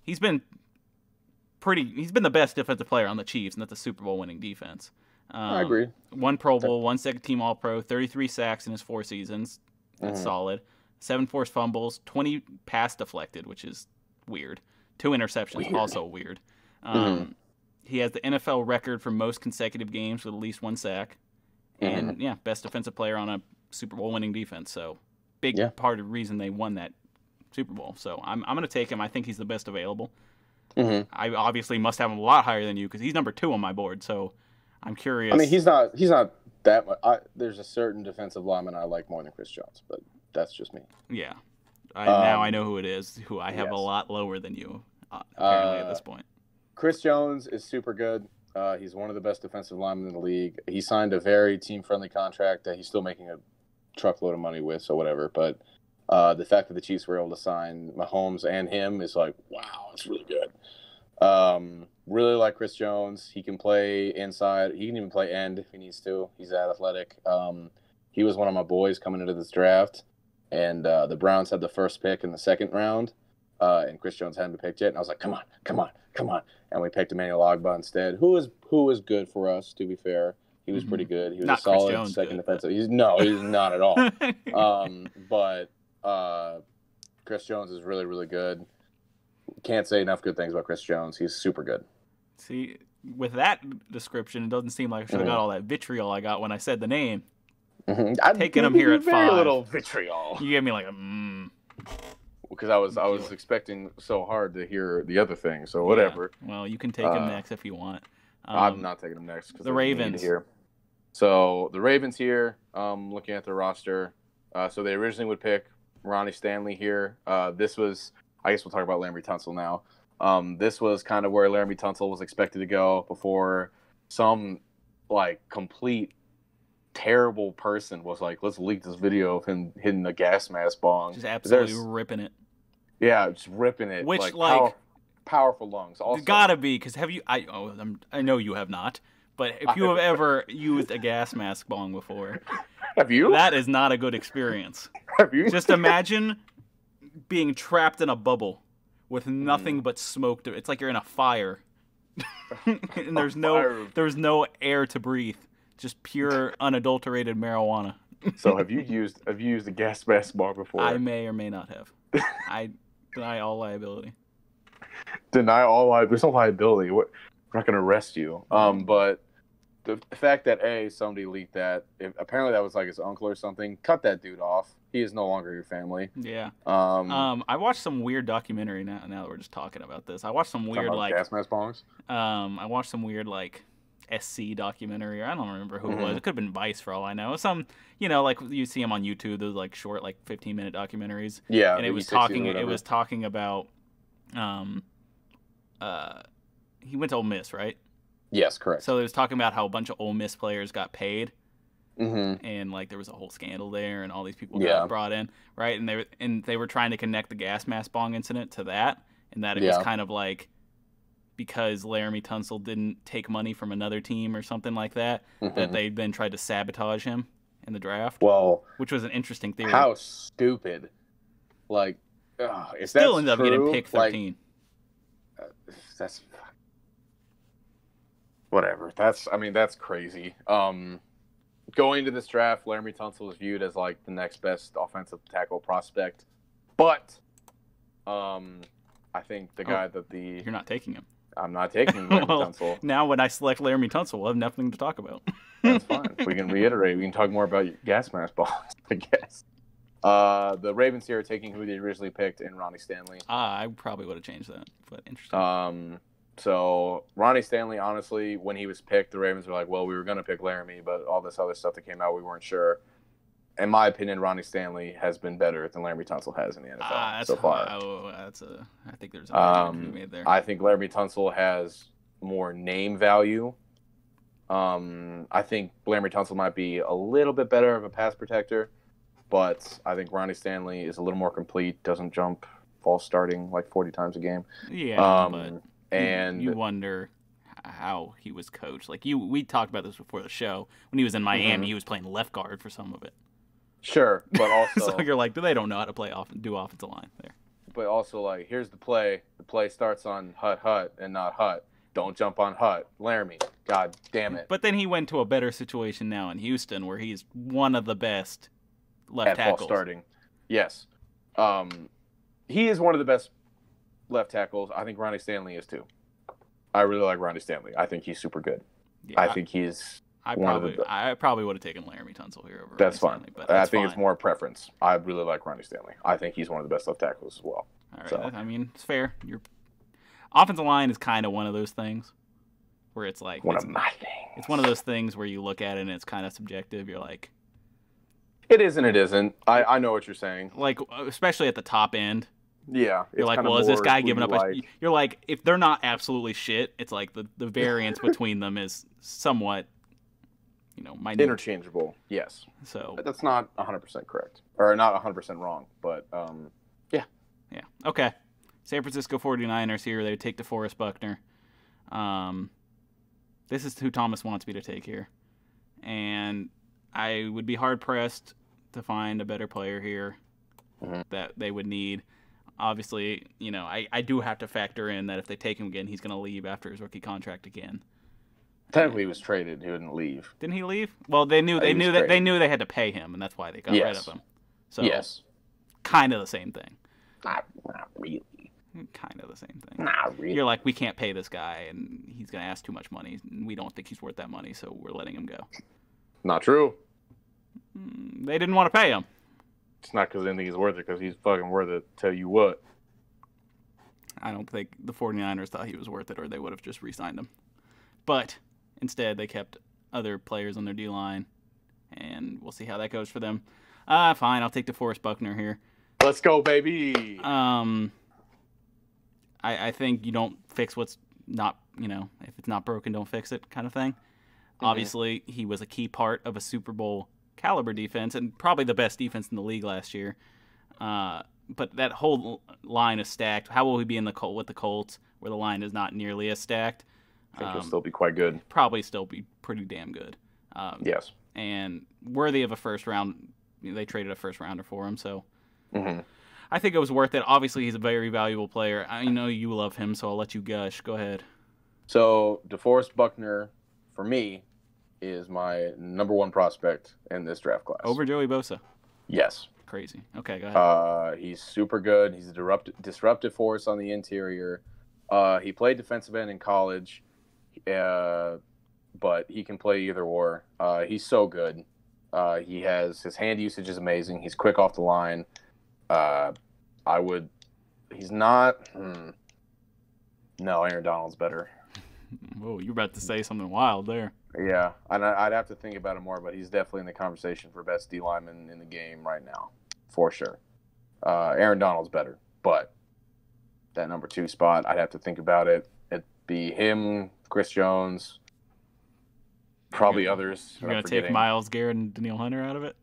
he's been the best defensive player on the Chiefs, and that's a Super Bowl winning defense. I agree. 1 Pro Bowl, 1 second-team All-Pro, 33 sacks in his 4 seasons. That's solid. 7 forced fumbles, 20 pass deflected, which is weird. 2 interceptions, also weird. He has the NFL record for most consecutive games with at least 1 sack. And, best defensive player on a Super Bowl winning defense. So, big part of the reason they won that Super Bowl. So, I'm going to take him. I think he's the best available. I obviously must have him a lot higher than you, because he's number 2 on my board. So, I'm curious. I mean, he's not that much. There's a certain defensive lineman I like more than Chris Jones, but that's just me. Yeah. Now I know who it is, who I have a lot lower than you, apparently, at this point. Chris Jones is super good. He's one of the best defensive linemen in the league. He signed a very team-friendly contract that he's still making a truckload of money with, so whatever. But the fact that the Chiefs were able to sign Mahomes and him is like, wow, it's really good. Really like Chris Jones. He can play inside. He can even play end if he needs to. He's that athletic. He was one of my boys coming into this draft, and the Browns had the first pick in the second round, and Chris Jones hadn't been picked yet. And I was like, come on. And we picked Emmanuel Ogbah instead, who was good for us, to be fair. He was pretty good. He was not a solid Jones second good, defensive. He's not at all. But Chris Jones is really, really good. Can't say enough good things about Chris Jones. He's super good. See, with that description, it doesn't seem like I should have got all that vitriol I got when I said the name. Taking him here at 5. Very little vitriol. You gave me like a because I was expecting so hard to hear the other thing. So whatever. Yeah. Well, you can take him next if you want. I'm not taking him next because the Ravens here. So the Ravens here. Looking at the roster. So they originally would pick Ronnie Stanley here. This was, I guess we'll talk about Laremy Tunsil now. This was kind of where Laremy Tunsil was expected to go before some like complete terrible person was like, let's leak this video of him hitting the gas mask bong. Just absolutely ripping it. Yeah, just ripping it. Which powerful lungs. Also, gotta be, because have you? I know you have not, but if you have ever used a gas mask bong before, have you? That is not a good experience. Have you? Just imagine being trapped in a bubble with nothing but smoke. It's like you're in a fire, and there's no air to breathe. Just pure, unadulterated marijuana. So have you used a gas mask bong before? I may or may not have. I deny all liability. Deny all liability. There's no liability. We're not going to arrest you. But the fact that somebody leaked that, apparently that was like his uncle or something. Cut that dude off. He is no longer your family. Yeah. I watched some weird documentary now that we're just talking about this. I watched some weird like gas mask bongs. I watched some weird like SC documentary, or I don't remember who it was. It could have been Vice for all I know. Some, like you see them on YouTube, those like short, like 15-minute documentaries. Yeah, and it was talking about, he went to Ole Miss, right? Yes, correct. So it was talking about how a bunch of Ole Miss players got paid, and like there was a whole scandal there, and all these people got brought in, right? And they were trying to connect the gas mask bong incident to that, and that it was kind of like, because Laremy Tunsil didn't take money from another team or something like that, that they then tried to sabotage him in the draft. Well, which was an interesting theory. How stupid! Like, if still that's ended up true, getting pick 13. That's whatever. That's crazy. Going into this draft, Laremy Tunsil was viewed as like the next best offensive tackle prospect, but I think the guy that you're not taking him. I'm not taking Laremy Tunsil. Now when I select Laremy Tunsil, we'll have nothing to talk about. That's fine. We can reiterate. We can talk more about gas mask balls, I guess. The Ravens here are taking who they originally picked in Ronnie Stanley. I probably would have changed that, but interesting. So Ronnie Stanley, honestly, when he was picked, the Ravens were like, well, we were going to pick Laremy, but all this other stuff that came out, we weren't sure. In my opinion, Ronnie Stanley has been better than Laremy Tunsil has in the NFL so far. I think there's an argument to be made there. I think Laremy Tunsil has more name value. I think Laremy Tunsil might be a little bit better of a pass protector, but I think Ronnie Stanley is a little more complete, doesn't jump false starting like 40 times a game. Yeah, but you wonder how he was coached. Like we talked about this before the show. When he was in Miami, he was playing left guard for some of it. Sure, but also so you're like, they don't know how to do offensive line there. But also, like, here's the play. The play starts on Hut and not Hut. Don't jump on Hut. Laremy, God damn it. But then he went to a better situation now in Houston, where he's one of the best left tackles. False starting. Yes. He is one of the best left tackles. I think Ronnie Stanley is too. I really like Ronnie Stanley. I think he's super good. Yeah, I think he's I probably would have taken Laramie Tunsil here over That's Ronnie fine. Stanley, but I think it's more preference. I really like Ronnie Stanley. I think he's one of the best left tackles as well. All right. So. I mean, it's fair. Your offensive line is kind of one of those things where it's like one of my things. It's one of those things where you look at it and it's kind of subjective. You're like, it is and it isn't. I know what you're saying. Like, especially at the top end. Yeah. You're like, well, is this guy giving up? You're like, if they're not absolutely shit, it's like the variance between them is somewhat, minute. Interchangeable. Yes. So but that's not 100% correct, or not 100% wrong. But yeah. Yeah. Okay. San Francisco 49ers here. They take DeForest Buckner. This is who Thomas wants me to take here, and I would be hard-pressed to find a better player here that they would need. Obviously, I do have to factor in that if they take him again, he's going to leave after his rookie contract again. Technically, he was traded. He wouldn't leave. Didn't he leave? Well, they knew they had to pay him, and that's why they got rid of him. So yes, kind of the same thing. Not really. Kind of the same thing. Not really. You're like, we can't pay this guy, and he's going to ask too much money. And we don't think he's worth that money, so we're letting him go. Not true. They didn't want to pay him. It's not because they think he's worth it, because he's fucking worth it. Tell you what. I don't think the 49ers thought he was worth it, or they would have just re-signed him. But instead, they kept other players on their D-line, and we'll see how that goes for them. Fine, I'll take DeForest Buckner here. Let's go, baby. I think you don't fix what's not, if it's not broken, don't fix it kind of thing. Obviously, he was a key part of a Super Bowl caliber defense and probably the best defense in the league last year. But that whole line is stacked. How will he be with the Colts, where the line is not nearly as stacked? I think he'll still be quite good. Probably still be pretty damn good. Yes. And worthy of a first round. They traded a first rounder for him, so Mm-hmm. I think it was worth it. Obviously, he's a very valuable player. I know you love him, so I'll let you gush. Go ahead. So DeForest Buckner, for me, is my number one prospect in this draft class. Over Joey Bosa. Yes. Crazy. Okay, go ahead. He's super good. He's a disruptive force on the interior. He played defensive end in college, but he can play either or. He's so good. His hand usage is amazing. He's quick off the line. He's not. No, Aaron Donald's better. Whoa, you're about to say something wild there. Yeah, and I'd have to think about it more, but he's definitely in the conversation for best D lineman in the game right now, for sure. Aaron Donald's better, but that number 2 spot, I'd have to think about it. It'd be him, Chris Jones, probably others. You're going to take Myles Garrett and Danielle Hunter out of it?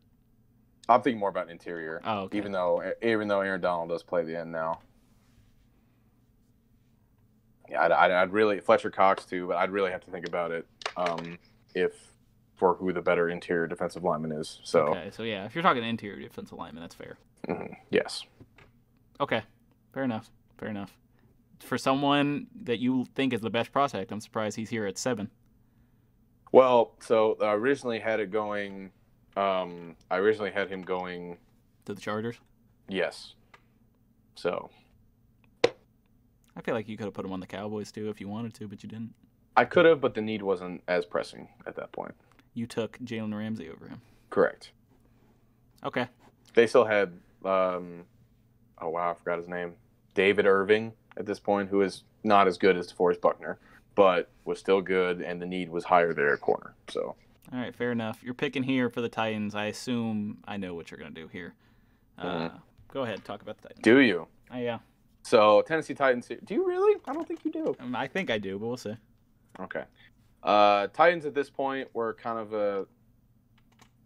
I'm thinking more about interior. Oh, okay. Even though Aaron Donald does play the end now. Yeah, I'd really Fletcher Cox too, but I'd really have to think about it for who the better interior defensive lineman is. So okay, so yeah, if you're talking interior defensive lineman, that's fair. Yes. Okay, fair enough. Fair enough. For someone that you think is the best prospect, I'm surprised he's here at 7. Well, so I originally had it going. I originally had him going to the Chargers. Yes. So. I feel like you could have put him on the Cowboys too if you wanted to, but you didn't. I could have, but the need wasn't as pressing at that point. You took Jalen Ramsey over him. Correct. Okay. They still had, oh wow, I forgot his name. David Irving at this point, who is not as good as DeForest Buckner, but was still good, and the need was higher there at corner. So. All right, fair enough. You're picking here for the Titans. I assume I know what you're going to do here. Go ahead, talk about the Titans. Do you? Yeah. So, Tennessee Titans, do you really? I don't think you do. I think I do, but we'll see. Okay. Titans at this point were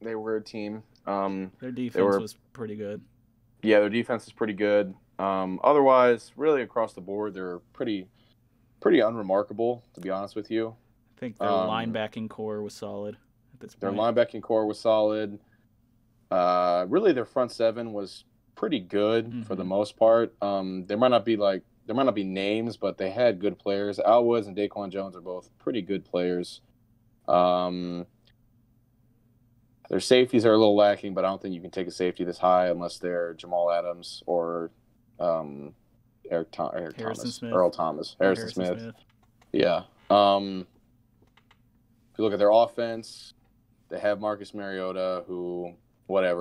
they were a team. Their defense was pretty good. Yeah, their defense is pretty good. Otherwise, really across the board, they're pretty unremarkable, to be honest with you. I think their linebacking core was solid at this point. Their linebacking core was solid. Really, their front seven was pretty good for the most part. There might not be names, but they had good players. Al Woods and Daquan Jones are both pretty good players. Their safeties are a little lacking, but I don't think you can take a safety this high unless they're Jamal Adams or Earl Thomas. Harrison Smith. Yeah. If you look at their offense, they have Marcus Mariota, who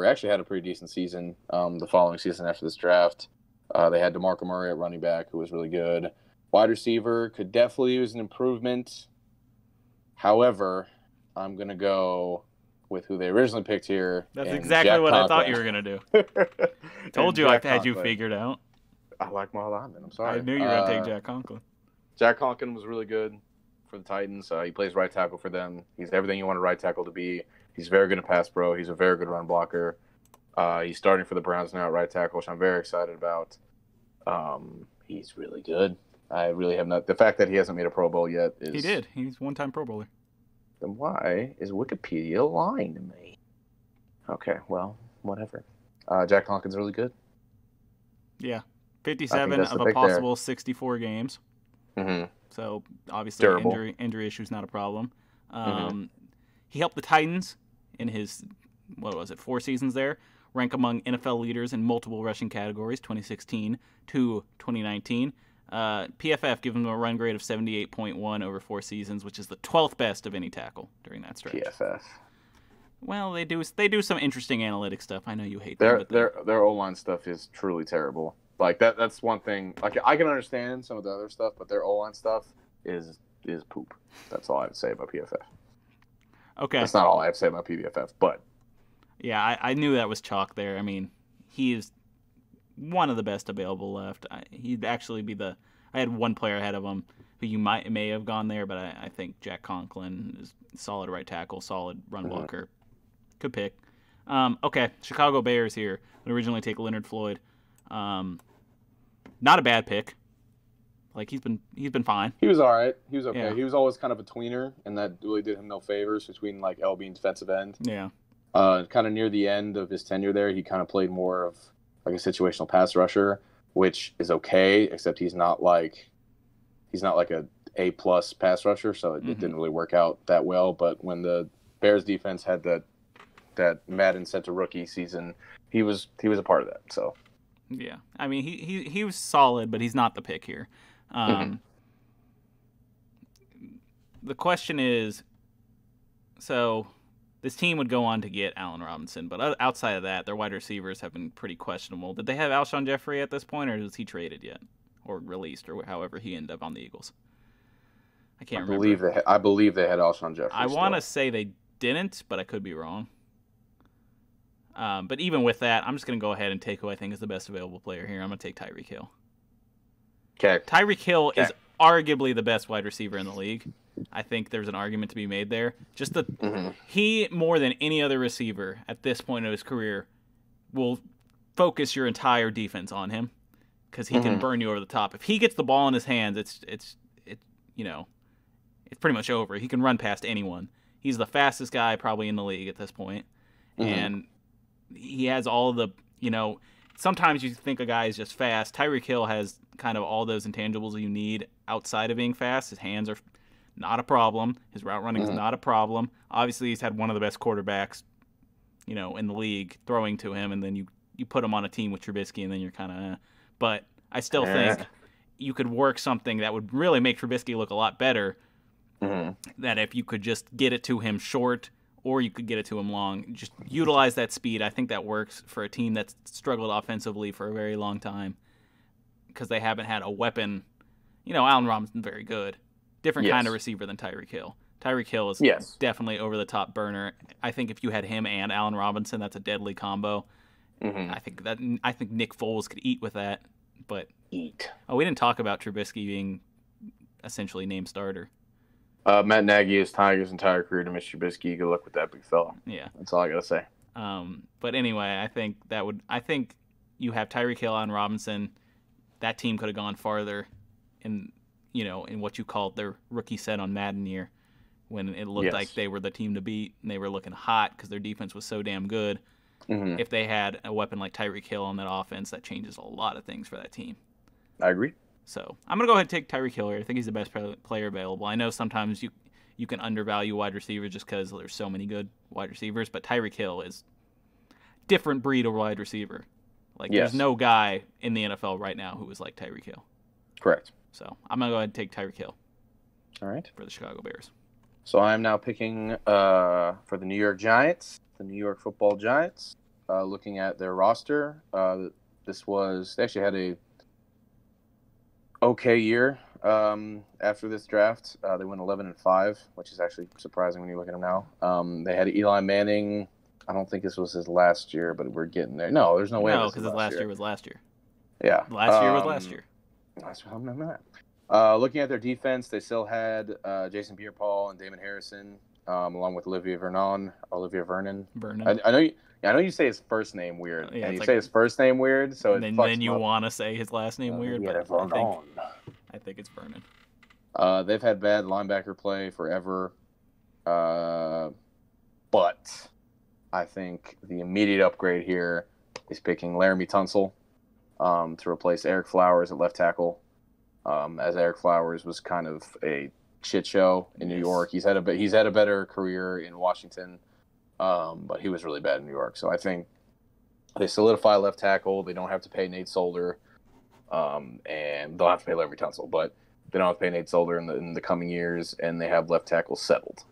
actually had a pretty decent season the following season after this draft. They had DeMarco Murray at running back, who was really good. Wide receiver could definitely use an improvement. However, I'm going to go with who they originally picked here. That's exactly what I thought you were going to do. Told you I had you figured out. I like my lineman. I'm sorry. I knew you were going to take Jack Conklin. Jack Conklin was really good for the Titans. He plays right tackle for them. He's everything you want a right tackle to be. He's very good at pass pro. He's a very good run blocker. He's starting for the Browns now at right tackle, which I'm very excited about. He's really good. I really have not. The fact that he hasn't made a Pro Bowl yet is. He did. He's one-time Pro Bowler. Then why is Wikipedia lying to me? Okay, well, whatever. Jack Conkling's really good. Yeah, 57 of a possible 64 games. Mm-hmm. So obviously Durable. injury issues not a problem. He helped the Titans in his 4 seasons there, rank among NFL leaders in multiple rushing categories, 2016 to 2019. PFF give him a run grade of 78.1 over 4 seasons, which is the 12th best of any tackle during that stretch. PFF. Well, they do some interesting analytic stuff. I know you hate them. Their O-line stuff is truly terrible. Like that's one thing. Like I can understand some of the other stuff, but their O-line stuff is poop. That's all I have to say about PFF. Okay. That's not all I have to say about PFF, but yeah, I knew that was chalk there. I mean, he is one of the best available left. He'd actually be I had one player ahead of him who may have gone there, but I think Jack Conklin is solid right tackle, solid run blocker. Good pick. Okay, Chicago Bears here. Would originally take Leonard Floyd. Not a bad pick. Like he's been fine. He was all right. He was okay. Yeah. He was always kind of a tweener, and that really did him no favors between like LB and defensive end. Yeah. Kind of near the end of his tenure there, he kind of played more of like a situational pass rusher, which is okay, except he's not like a A+ pass rusher, so it didn't really work out that well. But when the Bears defense had that Madden sent to rookie season, he was a part of that. So yeah, I mean he was solid, but he's not the pick here. The question is, so this team would go on to get Allen Robinson, but outside of that, their wide receivers have been pretty questionable. Did they have Alshon Jeffrey at this point, or was he traded yet, or released, or however he ended up on the Eagles? I can't remember. I believe they had Alshon Jeffrey. I want to say they didn't, but I could be wrong. But even with that, I'm just going to go ahead and take who I think is the best available player here. I'm going to take Tyreek Hill. Okay. Tyreek Hill is arguably the best wide receiver in the league. I think there's an argument to be made there. Just he, more than any other receiver at this point of his career, will focus your entire defense on him because he can burn you over the top. If he gets the ball in his hands, it's pretty much over. He can run past anyone. He's the fastest guy probably in the league at this point. And he has all the, sometimes you think a guy is just fast. Tyreek Hill has kind of all those intangibles you need outside of being fast. His hands are not a problem. His route running is not a problem. Obviously, he's had one of the best quarterbacks, in the league throwing to him, and then you put him on a team with Trubisky, and then you're kind of But I still think you could work something that would really make Trubisky look a lot better, that if you could just get it to him short or you could get it to him long, just utilize that speed. I think that works for a team that's struggled offensively for a very long time because they haven't had a weapon. Allen Robinson's very good. Different kind of receiver than Tyreek Hill. Tyreek Hill is definitely over-the-top burner. I think if you had him and Allen Robinson, that's a deadly combo. I think Nick Foles could eat with that. But we didn't talk about Trubisky being essentially named starter. Matt Nagy is Tigers' entire career to Mr. Trubisky. Good luck with that big fella. Yeah, that's all I gotta say. But anyway, I think you have Tyreek Hill and Robinson. That team could have gone farther in what you called their rookie set on Madden year, when it looked like they were the team to beat and they were looking hot because their defense was so damn good. If they had a weapon like Tyreek Hill on that offense, that changes a lot of things for that team. I agree. So I'm going to go ahead and take Tyreek Hill here. I think he's the best player available. I know sometimes you can undervalue wide receivers just because there's so many good wide receivers, but Tyreek Hill is different breed of wide receiver. There's no guy in the NFL right now who is like Tyreek Hill. Correct. So I'm going to go ahead and take Tyreek Hill. All right. For the Chicago Bears. So I am now picking for the New York Giants, the New York Football Giants. Looking at their roster, they actually had a okay year after this draft. They went 11-5, which is actually surprising when you look at them now. They had Eli Manning. I don't think this was his last year, but we're getting there. No, there's no way. No, because his last year was last year. Yeah. Last year was last year. Looking at their defense, they still had Jason Pierre-Paul and Damon Harrison, along with Olivia Vernon. I know you say his first name weird, and you say his first name weird, so then you want to say his last name weird, but I think it's Vernon. They've had bad linebacker play forever, but I think the immediate upgrade here is picking Laramie Tunsil to replace Eric Flowers at left tackle, as Eric Flowers was kind of a shit show in New York. He's had a better career in Washington, but he was really bad in New York. So I think they solidify left tackle. They don't have to pay Nate Solder, and they'll have to pay Laramie Tunsil, but they don't have to pay Nate Solder in the coming years, and they have left tackle settled.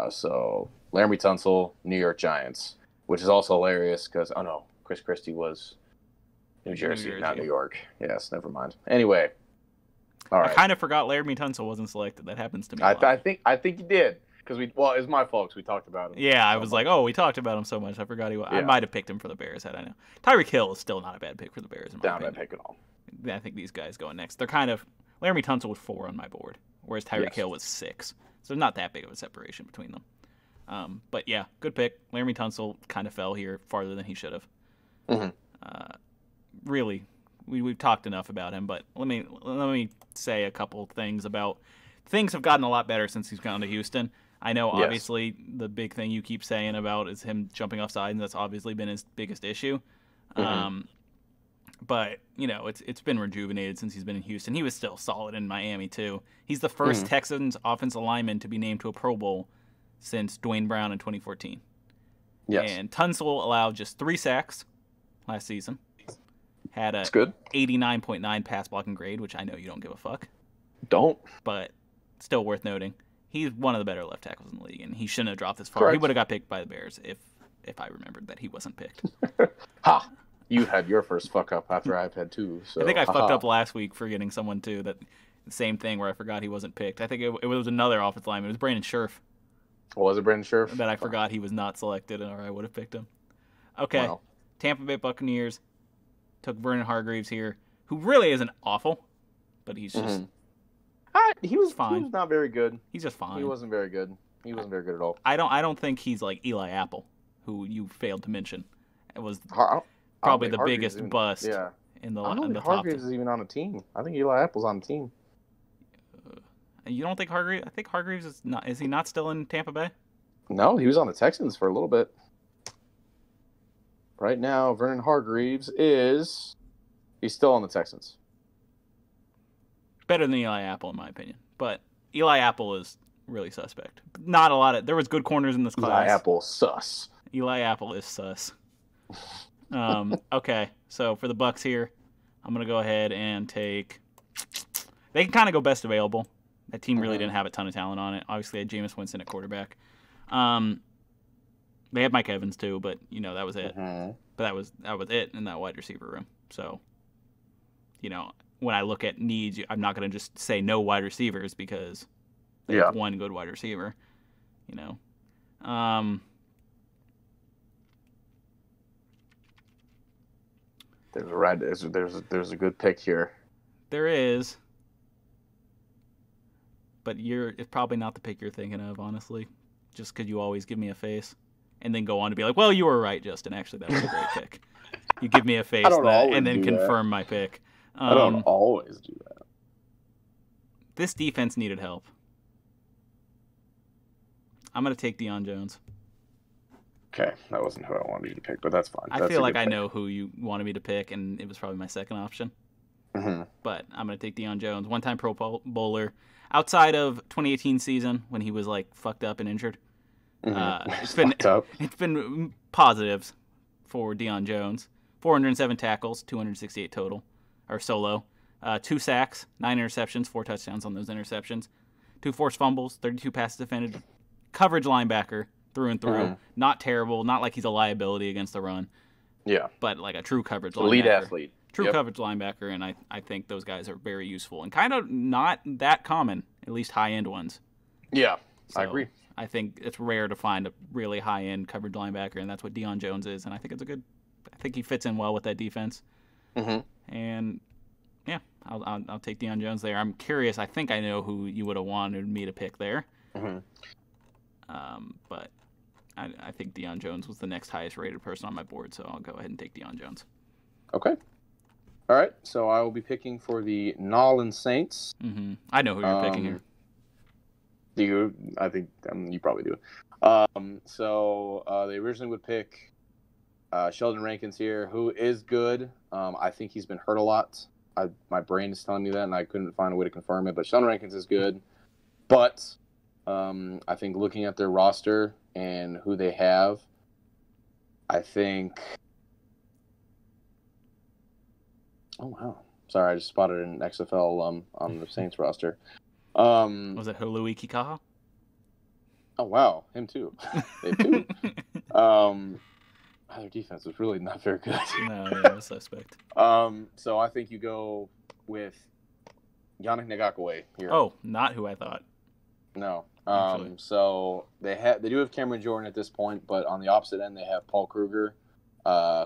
So Laramie Tunsil, New York Giants, which is also hilarious because, oh no, Chris Christie was New Jersey, not New York. Yes, never mind. Anyway, all right. I kind of forgot Laramie Tunsil wasn't selected. That happens to me. I think you did because it was my fault because we talked about him. Yeah, I was like, oh, we talked about him so much. I forgot I might have picked him for the Bears had I known. Tyreek Hill is still not a bad pick for the Bears. Not a bad pick at all. I think these guys going next. They're kind of Laramie Tunsil was 4 on my board, whereas Tyreek Hill was 6. So not that big of a separation between them. But yeah, good pick. Laramie Tunsil kind of fell here farther than he should have. Mm-hmm. Really, we've talked enough about him, but let me say a couple things about things have gotten a lot better since he's gone to Houston. I know obviously the big thing you keep saying about is him jumping off sides, and that's obviously been his biggest issue. Mm-hmm. But it's been rejuvenated since he's been in Houston. He was still solid in Miami too. He's the first Texans offensive lineman to be named to a Pro Bowl since Dwayne Brown in 2014. Yes. And Tunsil allowed just 3 sacks last season. Had a 89.9 pass blocking grade, which I know you don't give a fuck. Don't. But still worth noting. He's one of the better left tackles in the league, and he shouldn't have dropped this far. Correct. He would have got picked by the Bears if I remembered that he wasn't picked. Ha! You had your first fuck up after I've had 2. So. I think I fucked up last week forgetting someone too. That same thing where I forgot he wasn't picked. I think it was another offensive lineman. It was Brandon Scherf. Was it Brandon Scherf? That I forgot he was not selected, or I would have picked him. Okay, well. Tampa Bay Buccaneers took Vernon Hargreaves here, who really isn't awful, but he's just he was fine. He was not very good. He's just fine. He wasn't very good. He wasn't very good at all. I don't think he's like Eli Apple, who you failed to mention. It was probably the biggest bust in the top. Hargreaves is even on a team. I think Eli Apple's on a team. You don't think Hargreaves? I think Hargreaves is not. Is he not still in Tampa Bay? No, he was on the Texans for a little bit. Right now, Vernon Hargreaves he's still on the Texans. Better than Eli Apple, in my opinion. But Eli Apple is really suspect. Not a lot of. There was good corners in this class. Eli Apple sus. Eli Apple is sus. Okay, so for the Bucs here, I'm gonna go ahead and take. They can kind of go best available. That team really didn't have a ton of talent on it. Obviously, they had Jameis Winston at quarterback. They had Mike Evans too, but that was it. But that was it in that wide receiver room. So, when I look at needs, I'm not going to just say no wide receivers because they have one good wide receiver. There's a good pick here. There is. But it's probably not the pick you're thinking of, honestly, just because you always give me a face and then go on to be like, well, you were right, Justin. Actually, that was a great pick. You give me a face and then confirm my pick. I don't always do that. This defense needed help. I'm going to take Deion Jones. Okay, that wasn't who I wanted you to pick, but that's fine. I feel like I know who you wanted me to pick, and it was probably my second option. Mm-hmm. But I'm going to take Deion Jones, one-time Pro Bowler. Outside of 2018 season when he was like fucked up and injured, it's been positives for Deion Jones. 407 tackles, 268 total, or solo. 2 sacks, 9 interceptions, 4 touchdowns on those interceptions. 2 forced fumbles, 32 passes defended. Coverage linebacker through and through. Not terrible, not like he's a liability against the run. Yeah. But like a true coverage linebacker. Elite athlete. True coverage linebacker, and I think those guys are very useful and kind of not that common, at least high-end ones. Yeah, so I agree. I think it's rare to find a really high-end coverage linebacker, and that's what Deion Jones is, and I think I think he fits in well with that defense. Mm-hmm. And, yeah, I'll take Deion Jones there. I'm curious. I think I know who you would have wanted me to pick there. Mm-hmm. But I think Deion Jones was the next highest-rated person on my board, so I'll go ahead and take Deion Jones. Okay. All right, so I will be picking for the Nolan Saints. Mm-hmm. I know who you're picking here. Do you? I think you probably do. So they originally would pick Sheldon Rankins here, who is good. I think he's been hurt a lot. My brain is telling me that, and I couldn't find a way to confirm it. But Sheldon Rankins is good. But I think looking at their roster and who they have, I think. Oh wow! Sorry, I just spotted an XFL on the Saints roster. Was it Halui Kikaha? Oh wow, him too. They have two. Their defense was really not very good. No, yeah, I was suspect. So I think you go with Yannick Ngakoue here. Oh, not who I thought. No. Actually. So they do have Cameron Jordan at this point, but on the opposite end they have Paul Kruger,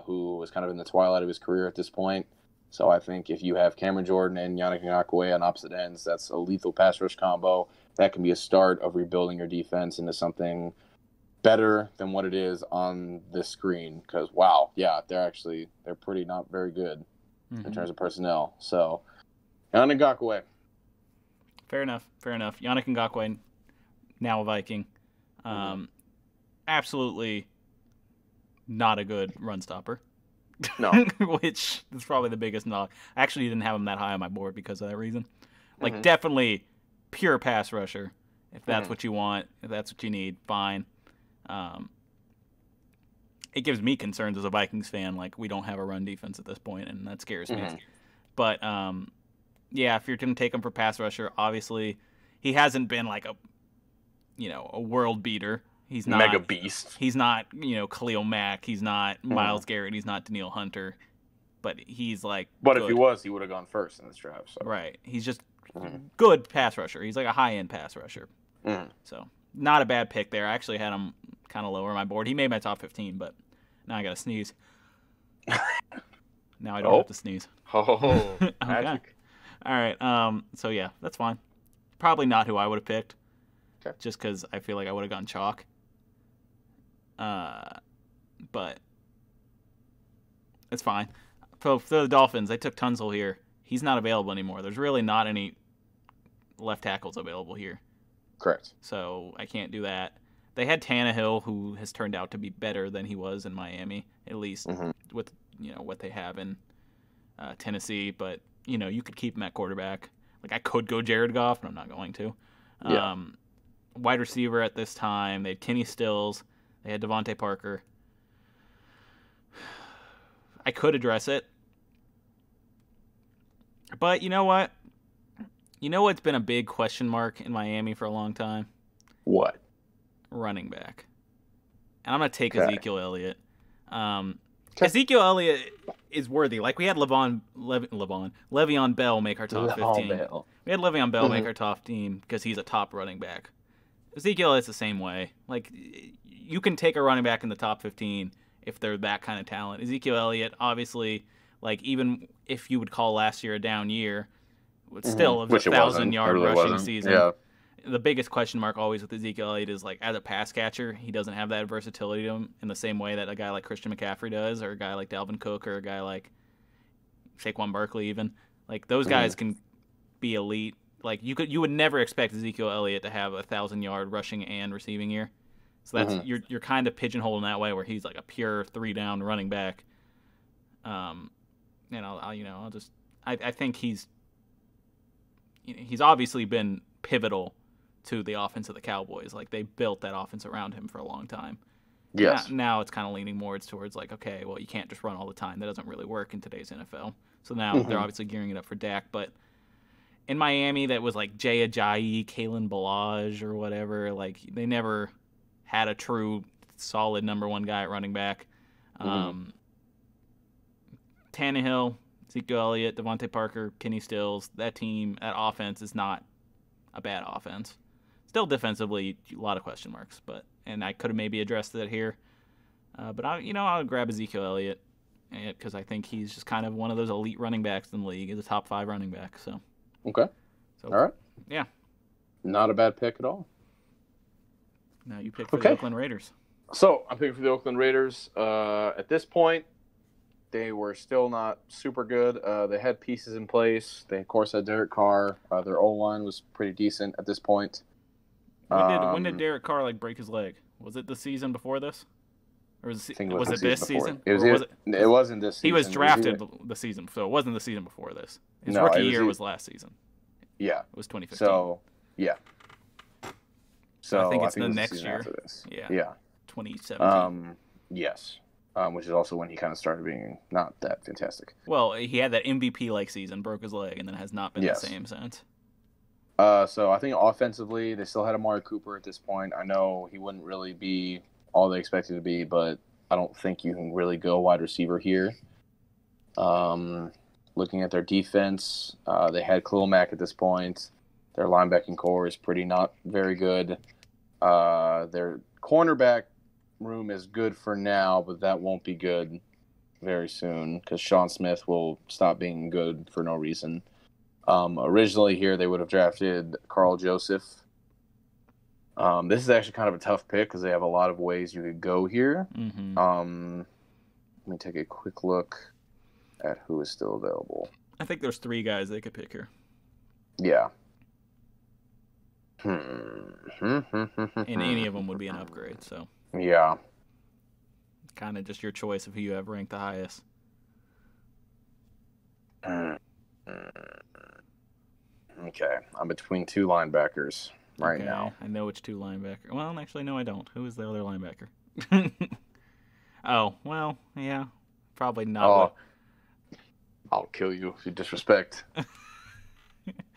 who was kind of in the twilight of his career at this point. So I think if you have Cameron Jordan and Yannick Ngakoue on opposite ends, that's a lethal pass rush combo. That can be a start of rebuilding your defense into something better than what it is on this screen. Because, wow, yeah, they're pretty not very good in terms of personnel. So, Yannick Ngakoue. Fair enough. Yannick Ngakoue, now a Viking. Absolutely not a good run stopper. No. Which is probably the biggest knock. I actually didn't have him that high on my board because of that reason. Like, definitely pure pass rusher. If that's what you want, if that's what you need, fine. It gives me concerns as a Vikings fan. Like, we don't have a run defense at this point, and that scares me. But, yeah, if you're going to take him for pass rusher, obviously he hasn't been like a world beater. He's not mega beast. He's not, Khalil Mack. He's not Myles Garrett. He's not Danielle Hunter. But he's like. But good. if he was, he would have gone first in this draft. So. Right. He's just good pass rusher. He's like a high end pass rusher. So not a bad pick there. I actually had him kind of lower on my board. He made my top 15, but now I got to sneeze. Now I don't have to sneeze. Oh, okay. magic. All right. So yeah, that's fine. Probably not who I would have picked. Okay. Just because I feel like I would have gone chalk. But it's fine. For the Dolphins, they took Tunsil here. He's not available anymore. There's really not any left tackles available here. Correct. So I can't do that. They had Tannehill, who has turned out to be better than he was in Miami, at least with what they have in Tennessee. But you could keep him at quarterback. Like, I could go Jared Goff, but I'm not going to. Yeah. Wide receiver at this time, they had Kenny Stills. They had Devontae Parker. I could address it. But you know what? You know what's been a big question mark in Miami for a long time? What? Running back. And I'm going to take Ezekiel Elliott. Ezekiel Elliott is worthy. Like, we had Le'Veon Bell make our top 15. Bell. We had Le'Veon Bell make our top team because he's a top running back. Ezekiel is the same way. Like, you can take a running back in the top 15 if they're that kind of talent. Ezekiel Elliott, obviously, like, even if you would call last year a down year, still a 1,000-yard rushing season. Yeah. The biggest question mark always with Ezekiel Elliott is, like, as a pass catcher, he doesn't have that versatility to him in the same way that a guy like Christian McCaffrey does, or a guy like Dalvin Cook, or a guy like Saquon Barkley even. Like, those guys can be elite. Like, you would never expect Ezekiel Elliott to have a 1,000-yard rushing and receiving year. So that's you're kind of pigeonholed in that way, where he's like a pure 3-down running back. And I think he's obviously been pivotal to the offense of the Cowboys. Like, they built that offense around him for a long time. Yes. Now it's kind of leaning more towards, like, okay, well, you can't just run all the time. That doesn't really work in today's NFL. So now they're obviously gearing it up for Dak. But in Miami, that was like Jay Ajayi, Kalen Ballage, or whatever. Like, they never had a true solid number one guy at running back. Tannehill, Ezekiel Elliott, Devontae Parker, Kenny Stills, that team, that offense is not a bad offense. Still defensively, a lot of question marks, and I could have maybe addressed that here. But I'll grab Ezekiel Elliott because I think he's just kind of one of those elite running backs in the league. He's a top 5 running back. So. Okay. All right. Yeah. Not a bad pick at all. Now you pick for the Oakland Raiders. So I'm picking for the Oakland Raiders. At this point, they were still not super good. They had pieces in place. They, of course, had Derek Carr. Their O-line was pretty decent at this point. When did Derek Carr like break his leg? Was it the season before this? Or was it this season? It wasn't this season. He was drafted the season, so it wasn't the season before this. His rookie year was last season. Yeah. It was 2015. So, yeah. So I think it's the it was next year. after this. Yeah. 2017. Yes. Which is also when he kind of started being not that fantastic. Well, he had that MVP-like season, broke his leg, and then has not been the same since. So I think offensively, they still had Amari Cooper at this point. I know he wouldn't really be all they expected to be, but I don't think you can really go wide receiver here. Looking at their defense, they had Khalil Mack at this point. Their linebacking core is pretty not very good. Their cornerback room is good for now, but that won't be good very soon because Sean Smith will stop being good for no reason. Originally here, they would have drafted Carl Joseph. This is actually kind of a tough pick because they have a lot of ways you could go here. Mm-hmm. Let me take a quick look at who is still available. I think there's 3 guys they could pick here. Yeah. And any of them would be an upgrade, so. Yeah. Kind of just your choice of who you have ranked the highest. Okay. I'm between 2 linebackers right now. I know which 2 linebackers. Well, actually, no, I don't. Who is the other linebacker? Oh, well, yeah. Probably not. I'll kill you if you disrespect.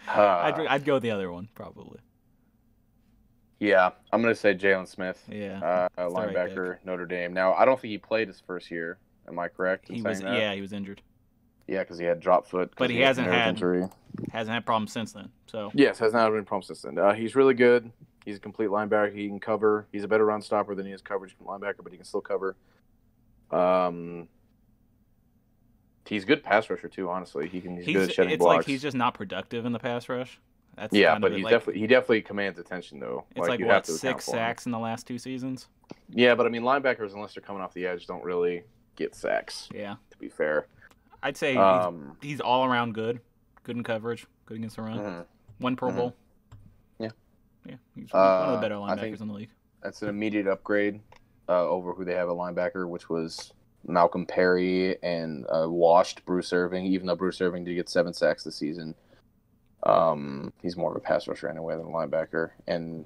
I'd go the other one, probably. Yeah, I'm going to say Jalen Smith. Yeah. Linebacker, right, Notre Dame. Now, I don't think he played his first year. Am I correct in saying that? Yeah, he was injured. Yeah, because he had drop foot. But he hasn't had problems since then. So yes, has not been problems since then. He's really good. He's a complete linebacker. He can cover. He's a better run stopper than he is coverage linebacker, but he can still cover. He's a good pass rusher too. Honestly, he's good at shedding blocks. It's like he's just not productive in the pass rush. That's but he definitely commands attention though. It's like what, 6 sacks in the last 2 seasons. Yeah, but I mean linebackers, unless they're coming off the edge, don't really get sacks. Yeah, to be fair. I'd say he's all around good in coverage, good against the run. Mm-hmm. 1 Pro Bowl. Yeah, he's one of the better linebackers in the league. That's an immediate upgrade over who they have at linebacker, which was Malcolm Perry and washed Bruce Irving. Even though Bruce Irving did get 7 sacks this season, he's more of a pass rusher anyway than a linebacker. And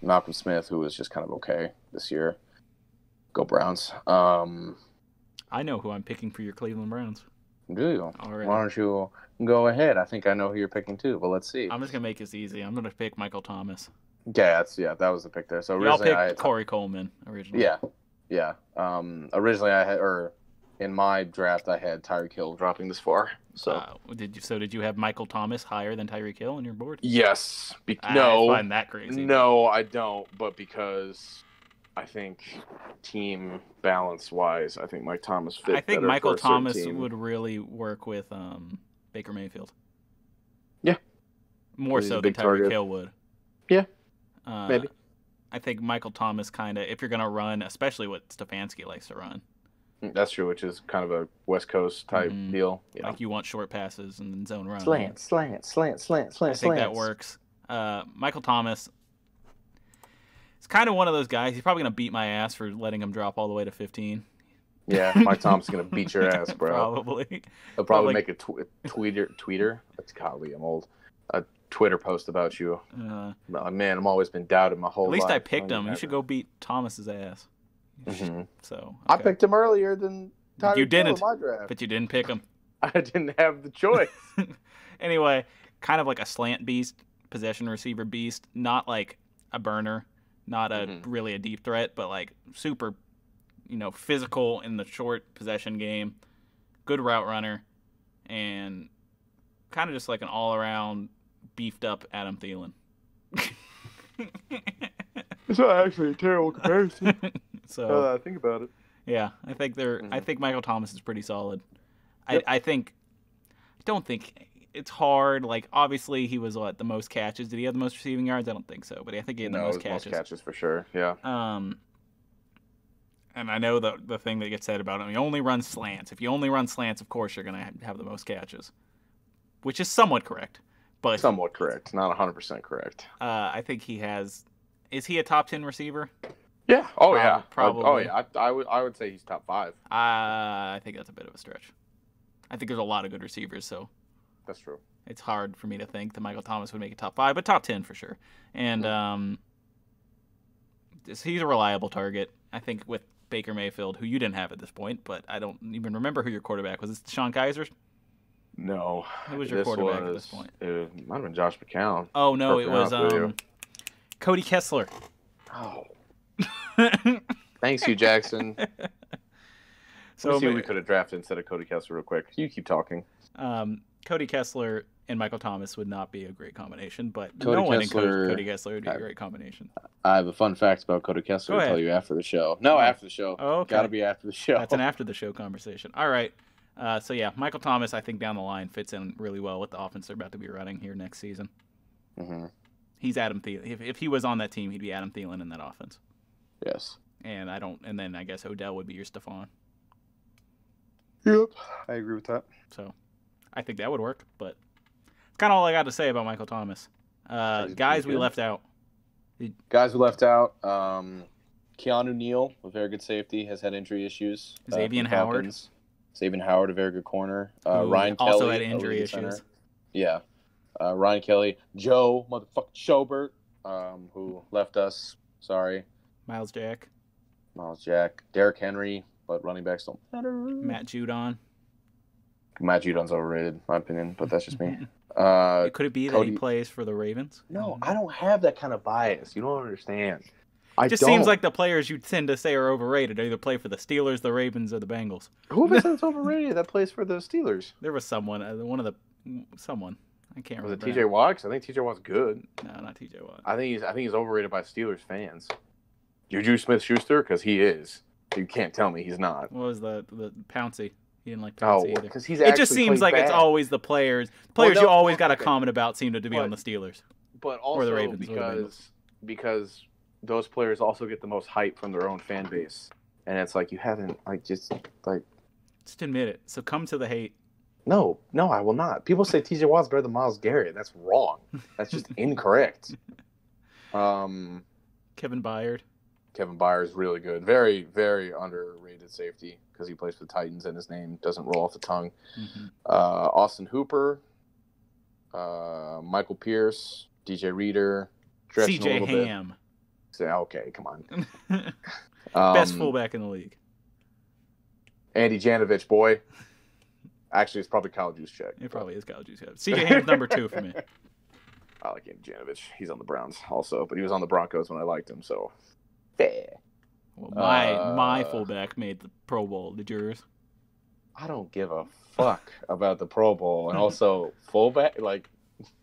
Malcolm Smith, who was just kind of okay this year. Go Browns. I know who I'm picking for your Cleveland Browns. Do you? Already. Why don't you go ahead? I think I know who you're picking too, but let's see. I'm just gonna make this easy. I'm gonna pick Michael Thomas. Yeah, that was the pick there. So originally I picked Corey Coleman originally. Yeah. Originally in my draft I had Tyreek Hill dropping this far. So did you have Michael Thomas higher than Tyreek Hill on your board? Yes. No. I find that crazy. No, I don't. But because I think team balance wise, I think Mike Thomas fit. I think Michael Thomas would really work with Baker Mayfield. Yeah. More so than Tyreek Hill would. Yeah. Maybe. I think Michael Thomas kind of, if you're going to run, especially what Stefanski likes to run. That's true, which is kind of a West Coast type deal. Yeah. Like you want short passes and then zone run. Slant. I think that works. Michael Thomas, it's kind of one of those guys. He's probably going to beat my ass for letting him drop all the way to 15. Yeah, Mike Thomas is going to beat your ass, bro. Probably. He'll probably make a tweeter. That's golly, I'm old. A Twitter post about you. Man, I've always been doubted my whole life. At least I picked him. You should go beat Thomas's ass. Mm-hmm. So okay. I picked him earlier than Tyreek Hill in my draft. But you didn't pick him. I didn't have the choice. Anyway, kind of like a slant beast, possession receiver beast, not like a burner, not really a deep threat, but like super, physical in the short possession game, good route runner, and kind of just like an all-around beefed up Adam Thielen. It's not actually a terrible comparison. So think about it. Yeah, I think I think Michael Thomas is pretty solid. Yep. I don't think it's hard. Like obviously he was the most catches. Did he have the most receiving yards? I don't think so, but I think he had the most catches. Most catches for sure. Yeah. And I know the thing that gets said about him, he only runs slants. If you only run slants, of course you're gonna have the most catches, which is somewhat correct. But somewhat correct, not 100% correct. I think he has Is he a top 10 receiver? Yeah. Oh yeah. Probably. Oh yeah. I would say he's top 5. I think that's a bit of a stretch. I think there's a lot of good receivers, so That's true. it's hard for me to think that Michael Thomas would make it top 5, but top 10 for sure. And he's a reliable target. I think with Baker Mayfield, who you didn't have at this point, but I don't even remember who your quarterback was. Is it Sean Kaiser? No. Who was your quarterback at this point? It might have been Josh McCown. Oh no, it was Cody Kessler. Oh. Thanks, Hugh Jackson. So let's see what we could have drafted instead of Cody Kessler real quick. You keep talking. Cody Kessler and Michael Thomas would not be a great combination, but Cody no one Kessler, in Cody Kessler would be a great combination. I have a fun fact about Cody Kessler to tell you after the show. No, after the show. Oh, okay. Got to be after the show. That's an after the show conversation. All right. So yeah, Michael Thomas, I think down the line fits in really well with the offense they're about to be running here next season. Mm-hmm. He's Adam Thielen. If he was on that team, he'd be Adam Thielen in that offense. Yes. And then I guess Odell would be your Stephon. Yep, I agree with that. So, I think that would work. But it's kind of all I got to say about Michael Thomas. Guys we left out. Guys we left out. Keanu Neal, a very good safety, has had injury issues. Xavier Howard. Xavier Howard, a very good corner. Ryan Kelly also had injury issues. Yeah. Ryan Kelly. Joe, motherfucking Schobert, who left us. Sorry. Miles Jack. Derrick Henry, but running backs don't matter. Matt Judon. Matt Judon's overrated, in my opinion, but that's just me. Could it be that he plays for the Ravens? No, I don't have that kind of bias. You don't understand. It just seems like the players you tend to say are overrated either play for the Steelers, the Ravens, or the Bengals. Who have I said it's overrated that plays for the Steelers? There was someone. Someone. I can't remember. Was it TJ Watt? 'Cause I think TJ Watt's good. No, not TJ Watt. I think he's overrated by Steelers fans. Juju Smith-Schuster, because he is. You can't tell me he's not. What was the Pouncey? He didn't like Pouncey either. Because he's it just seems like it's always the players. You always got a comment about seem to be on the Steelers. But also or the Ravens, because those players also get the most hype from their own fan base. And it's like you haven't just admit it. So come to the hate. No, I will not. People say TJ Watt's better than Myles Garrett. That's wrong. That's just incorrect. Kevin Byard. Kevin Byard is really good. Very, very underrated safety because he plays for the Titans and his name doesn't roll off the tongue. Mm-hmm. Austin Hooper, Michael Pierce, DJ Reader, CJ Ham. Okay, come on. Best fullback in the league. Andy Janovich, boy. Actually, it's probably Kyle Juszczyk. It probably is Kyle Juszczyk. CJ Ham's number 2 for me. I like Andy Janovich. He's on the Browns also, but he was on the Broncos when I liked him, so fair. Well, my fullback made the Pro Bowl. Did yours? I don't give a fuck about the Pro Bowl. And also, fullback,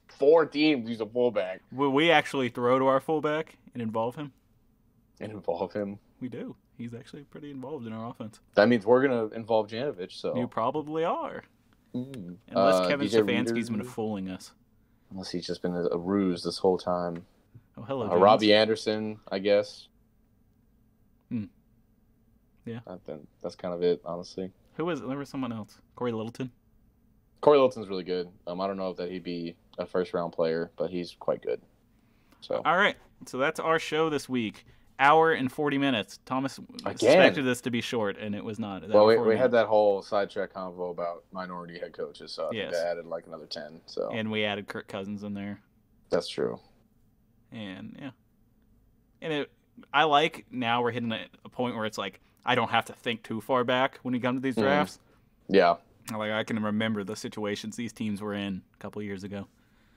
4 teams use a fullback. Will we actually throw to our fullback and involve him? We do. He's actually pretty involved in our offense. That means we're going to involve Janovich, so. You probably are. Unless Kevin Stefanski's been fooling us. Unless he's just been a ruse this whole time. Oh, hello, Robbie Anderson, I guess. Yeah. I think that's kind of it, honestly. There was someone else. Corey Littleton. Corey Littleton's really good. I don't know if that he'd be a first-round player, but he's quite good. So. All right. So that's our show this week. Hour and 40 minutes. Thomas expected this to be short, and it was not. Well, we had that whole sidetrack convo about minority head coaches, so I think I added another 10. So. And we added Kirk Cousins in there. That's true. And, yeah. And I like now we're hitting a point where it's like I don't have to think too far back when we come to these drafts. Yeah. I can remember the situations these teams were in a couple years ago.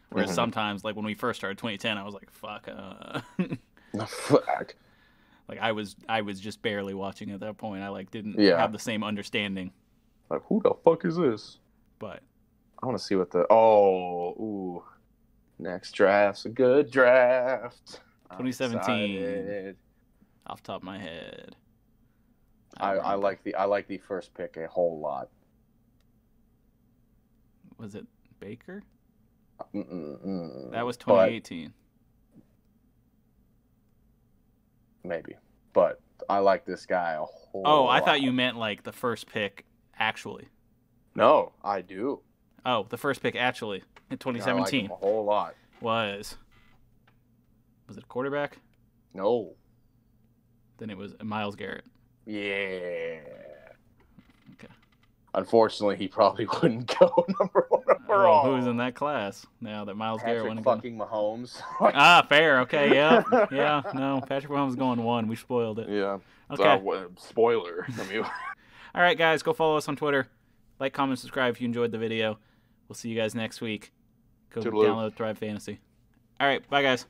Whereas sometimes, when we first started 2010, I was like, fuck. Fuck. I was just barely watching at that point. I didn't have the same understanding. Who the fuck is this? But I want to see what next draft's a good draft. 2017. Off the top of my head. I like the first pick a whole lot. Was it Baker? That was 2018. Maybe. But I like this guy a whole lot. Oh, I thought you meant the first pick actually. No, I do. Oh, the first pick actually in 2017. I like him a whole lot. Was it a quarterback? No. Then it was Myles Garrett. Yeah. Okay. Unfortunately, he probably wouldn't go number 1 Well, overall. who's in that class now that Myles Garrett Patrick went fucking Mahomes. Fair. Okay, yeah. Yeah, no. Patrick Mahomes going 1. We spoiled it. Yeah. Okay. Spoiler. I mean, All right, guys, go follow us on Twitter. Like, comment, subscribe if you enjoyed the video. We'll see you guys next week. Go Toodaloo. download Thrive Fantasy. All right, bye, guys.